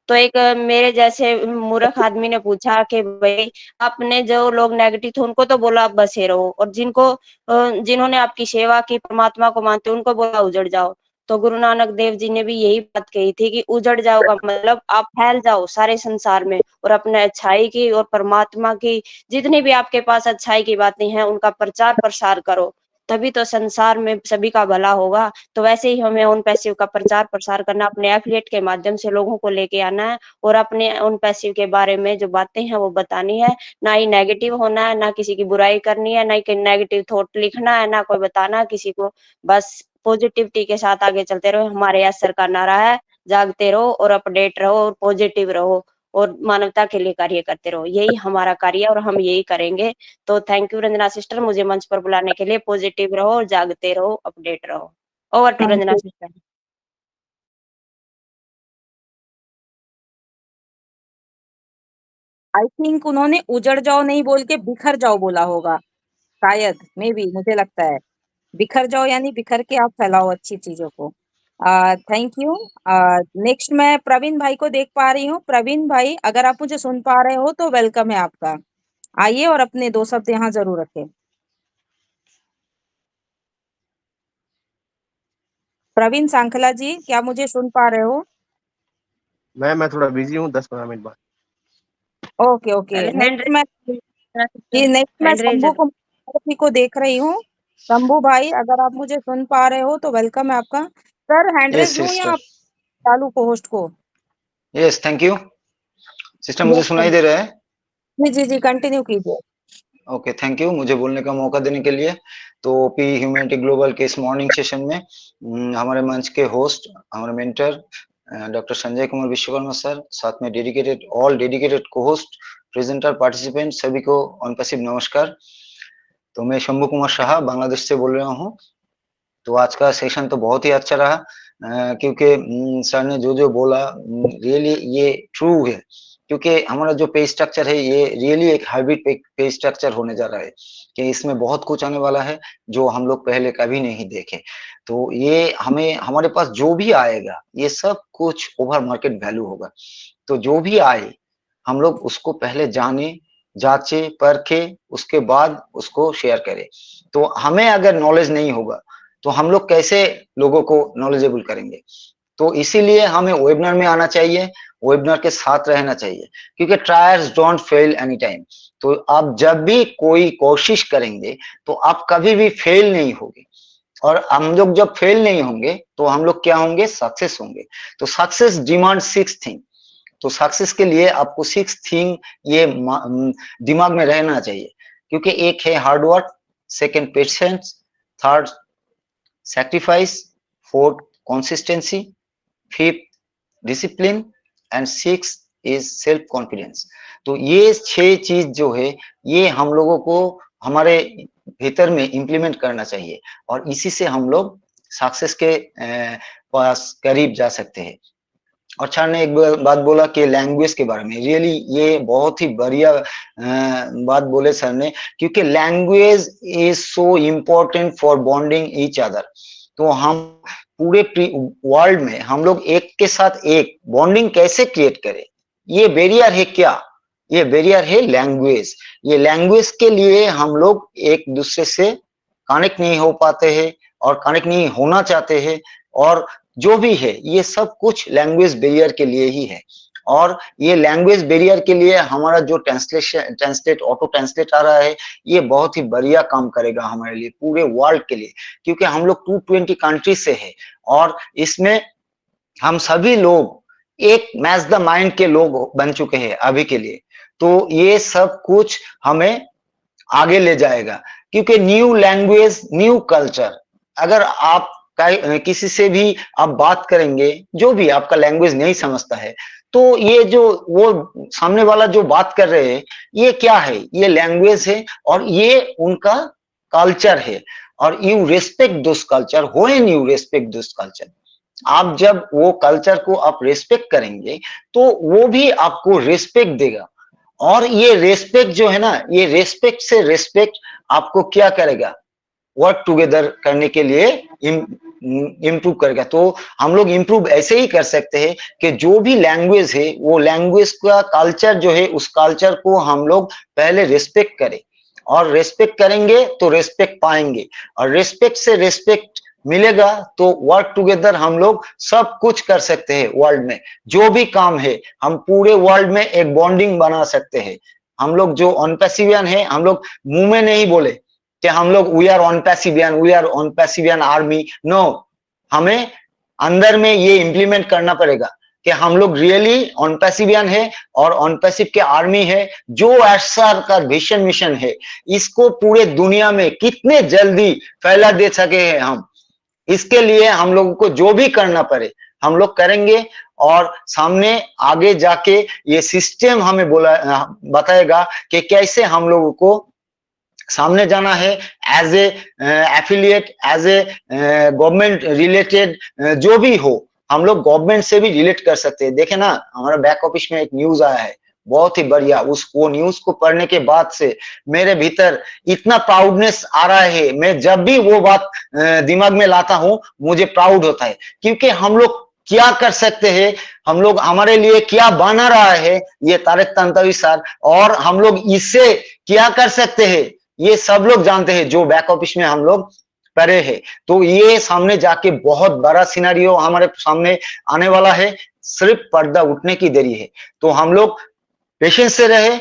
तो एक मेरे जैसे मूर्ख आदमी ने पूछा कि भाई, आपने जो लोग नेगेटिव थे उनको तो बोला आप बसे रहो, और जिन्होंने आपकी सेवा की, परमात्मा को मानते, उनको बोला उजड़ जाओ। तो गुरु नानक देव जी ने भी यही बात कही थी कि उजड़ जाओ का मतलब आप फैल जाओ सारे संसार में, और अपने अच्छाई की और परमात्मा की जितनी भी आपके पास अच्छाई की बातें हैं उनका प्रचार प्रसार करो, तभी तो संसार में सभी का भला होगा। तो वैसे ही हमें उन पैसिव का प्रचार प्रसार करना, अपने एफिलिएट के माध्यम से लोगों को लेके आना है, और अपने उन पैसिव के बारे में जो बातें हैं वो बतानी है। ना ही नेगेटिव होना है, ना किसी की बुराई करनी है, ना ही नेगेटिव थॉट लिखना है, ना कोई बताना है किसी को। बस पॉजिटिविटी के साथ आगे चलते रहो। हमारे यहाँ सर का नारा है, जागते रहो और अपडेट रहो और पॉजिटिव रहो और मानवता के लिए कार्य करते रहो। यही हमारा कार्य है और हम यही करेंगे। तो थैंक यू रंजना सिस्टर, मुझे मंच पर बुलाने के लिए। पॉजिटिव रहो और जागते रहो, अपडेट रहो। Over to thank Ranjana you. Sister. I think उन्होंने उजड़ जाओ नहीं बोल के बिखर जाओ बोला होगा, शायद, मे बी, मुझे लगता है। बिखर जाओ यानी बिखर के आप फैलाओ अच्छी चीजों को। Thank you. नेक्स्ट मैं प्रवीण भाई को देख पा रही हूँ। प्रवीण भाई, अगर आप मुझे सुन पा रहे हो तो वेलकम है आपका। आइए और अपने 2 शब्द यहाँ जरूर रखें। प्रवीण सांखला जी, क्या मुझे सुन पा रहे हो? मैं थोड़ा बिजी हूँ, 10-15 मिनट बाद। Okay okay. हैंड नेक्स्ट मैं रेज शंभू कुमार को देख रही हूँ। शंभू भाई, अगर आप मुझे सुन पा रहे हो तो वेलकम है आपका। सर, हैंड रेज यस दूं या सिस्टर, चालू को होस्ट को? यस थैंक यू सिस्टर, मुझे सुनाई दे रहा है? जी जी, कंटिन्यू कीजिए। ओके थैंक यू मुझे बोलने का मौका देने के लिए। तो ओपी ह्यूमैनिटी ग्लोबल के इस मॉर्निंग सेशन में हमारे मंच के होस्ट, हमारे mentor doctor Sanjay Kumar Vishwakarma sir, साथ में ऑल डेडिकेटेड को होस्ट, प्रेजेंटर, पार्टिसिपेंट, सभी को ऑन पैसिव नमस्कार। तो मैं शंभू कुमार शाह बांग्लादेश से बोल रहा हूँ। तो आज का सेशन तो बहुत ही अच्छा रहा, क्योंकि सर ने जो बोला रियली ये ट्रू है, क्योंकि हमारा जो पे स्ट्रक्चर है ये रियली एक हाइब्रिड पे स्ट्रक्चर होने जा रहा है, कि इसमें बहुत कुछ आने वाला है जो हम लोग पहले कभी नहीं देखे। तो ये हमारे पास जो भी आएगा ये सब कुछ ओवर मार्केट वैल्यू होगा। तो जो भी आए हम लोग उसको पहले जाने, जांचे, परखे, उसके बाद उसको शेयर करें। तो हमें अगर नॉलेज नहीं होगा तो हम लोग कैसे लोगों को नॉलेजेबल करेंगे? तो इसीलिए हमें वेबिनार में आना चाहिए, वेबिनार के साथ रहना चाहिए, क्योंकि trials don't fail any time. तो आप जब भी कोई कोशिश करेंगे तो आप कभी भी फेल नहीं होगे, और हम लोग जब फेल नहीं होंगे तो हम लोग क्या होंगे? सक्सेस होंगे। तो सक्सेस डिमांड 6 थिंग। तो सक्सेस के लिए आपको 6 थिंग ये दिमाग में रहना चाहिए, क्योंकि एक है hard work, second patience, third sacrifice, fourth consistency, fifth discipline and sixth is self confidence। तो ये 6 चीज जो है ये हम लोगों को हमारे भीतर में इम्प्लीमेंट करना चाहिए, और इसी से हम लोग सक्सेस के पास करीब जा सकते हैं। और सर ने एक बात बोला कि लैंग्वेज के बारे में, रियली ये बहुत ही बढ़िया बात बोले सर ने, क्योंकि language is so important for bonding each other. तो हम पूरे वर्ल्ड में हम लोग एक के साथ एक बॉन्डिंग कैसे क्रिएट करें? ये बैरियर है क्या? ये बैरियर है लैंग्वेज। ये लैंग्वेज के लिए हम लोग एक दूसरे से कनेक्ट नहीं हो पाते हैं और कनेक्ट नहीं होना चाहते हैं, और जो भी है ये सब कुछ लैंग्वेज बैरियर के लिए ही है। और ये लैंग्वेज बैरियर के लिए हमारा जो ट्रांसलेट ऑटो ट्रांसलेट आ रहा है, ये बहुत ही बढ़िया काम करेगा हमारे लिए, पूरे वर्ल्ड के लिए, क्योंकि हम लोग 220 कंट्री से है और इसमें हम सभी लोग एक मैच द माइंड के लोग बन चुके हैं अभी के लिए। तो ये सब कुछ हमें आगे ले जाएगा, क्योंकि न्यू लैंग्वेज न्यू कल्चर, अगर आप किसी से भी आप बात करेंगे, जो भी आपका लैंग्वेज नहीं समझता है, तो ये जो वो सामने वाला जो बात कर रहे हैं, ये क्या है? ये लैंग्वेज है और ये उनका कल्चर है, और you respect this culture when you respect this culture. आप जब वो कल्चर को आप रेस्पेक्ट करेंगे तो वो भी आपको रेस्पेक्ट देगा, और ये रेस्पेक्ट जो है ना, ये रेस्पेक्ट से रेस्पेक्ट आपको क्या करेगा? वर्क टुगेदर करने के लिए इम्प्रूव करेगा। तो हम लोग इम्प्रूव ऐसे ही कर सकते हैं कि जो भी लैंग्वेज है, वो लैंग्वेज का कल्चर जो है, उस कल्चर को हम लोग पहले रेस्पेक्ट करें, और रेस्पेक्ट करेंगे तो रेस्पेक्ट पाएंगे, और रेस्पेक्ट से रेस्पेक्ट मिलेगा तो वर्क टुगेदर हम लोग सब कुछ कर सकते हैं। वर्ल्ड में जो भी काम है, हम पूरे वर्ल्ड में एक बॉन्डिंग बना सकते हैं। हम लोग जो ऑन पैसिवियन है, हम लोग मुंह में नहीं बोले कि हम लोग वी आर ऑन पैसिवियन, वी आर ऑन पैसिवियन आर्मी। नो, हमें अंदर में ये इम्प्लीमेंट करना पड़ेगा कि हम लोग रियली ऑन पैसिवियन है और ऑन पैसिव के आर्मी है। जो एसआर का विजन मिशन है, इसको पूरे दुनिया में कितने जल्दी फैला दे सके हैं हम, इसके लिए हम लोगों को जो भी करना पड़े हम लोग करेंगे, और सामने आगे जाके ये सिस्टम हमें बताएगा कि कैसे हम लोगों को सामने जाना है। As a affiliate, as a government related जो भी हो, हम लोग गवर्नमेंट से भी रिलेट कर सकते हैं। देखे ना, हमारा बैक ऑफिस में एक न्यूज आया है, बहुत ही बढ़िया। वो न्यूज को पढ़ने के बाद से मेरे भीतर इतना प्राउडनेस आ रहा है। मैं जब भी वो बात दिमाग में लाता हूं, मुझे प्राउड होता है, क्योंकि हम लोग क्या कर सकते हैं, हम लोग हमारे लिए क्या बना रहा है ये तारिक तंतावी सर, और हम लोग इससे क्या कर सकते हैं ये सब लोग जानते हैं जो बैक ऑफिस में हम लोग पढ़े हैं। तो ये सामने जाके बहुत बड़ा सिनेरियो हमारे सामने आने वाला है, सिर्फ पर्दा उठने की देरी है। तो हम लोग पेशेंस से रहे,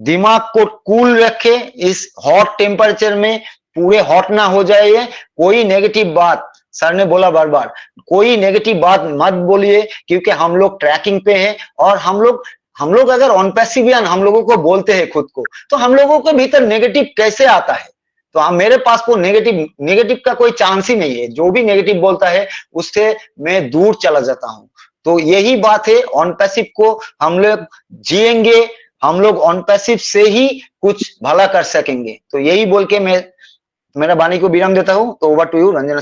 दिमाग को कूल रखे, इस हॉट टेम्परेचर में पूरे हॉट ना हो जाए। कोई नेगेटिव बात, सर ने बोला बार बार, कोई नेगेटिव बात मत बोलिए, क्योंकि हम लोग ट्रैकिंग पे हैं, और हम लोग अगर ऑन पैसिवियन हम लोगों को बोलते हैं खुद को, तो हम लोगों के भीतर नेगेटिव कैसे आता है? तो मेरे पास को नेगेटिव का कोई चांस ही नहीं है। जो भी नेगेटिव बोलता है उससे मैं दूर चला जाता हूं। तो यही बात है, ऑन पैसिव को हम लोग जिएंगे, हम लोग ऑन पैसिव से ही कुछ भला कर सकेंगे। तो यही बोल के मैं मेरा वाणी को विराम देता हूं। तो ओवर टू यू रंजना।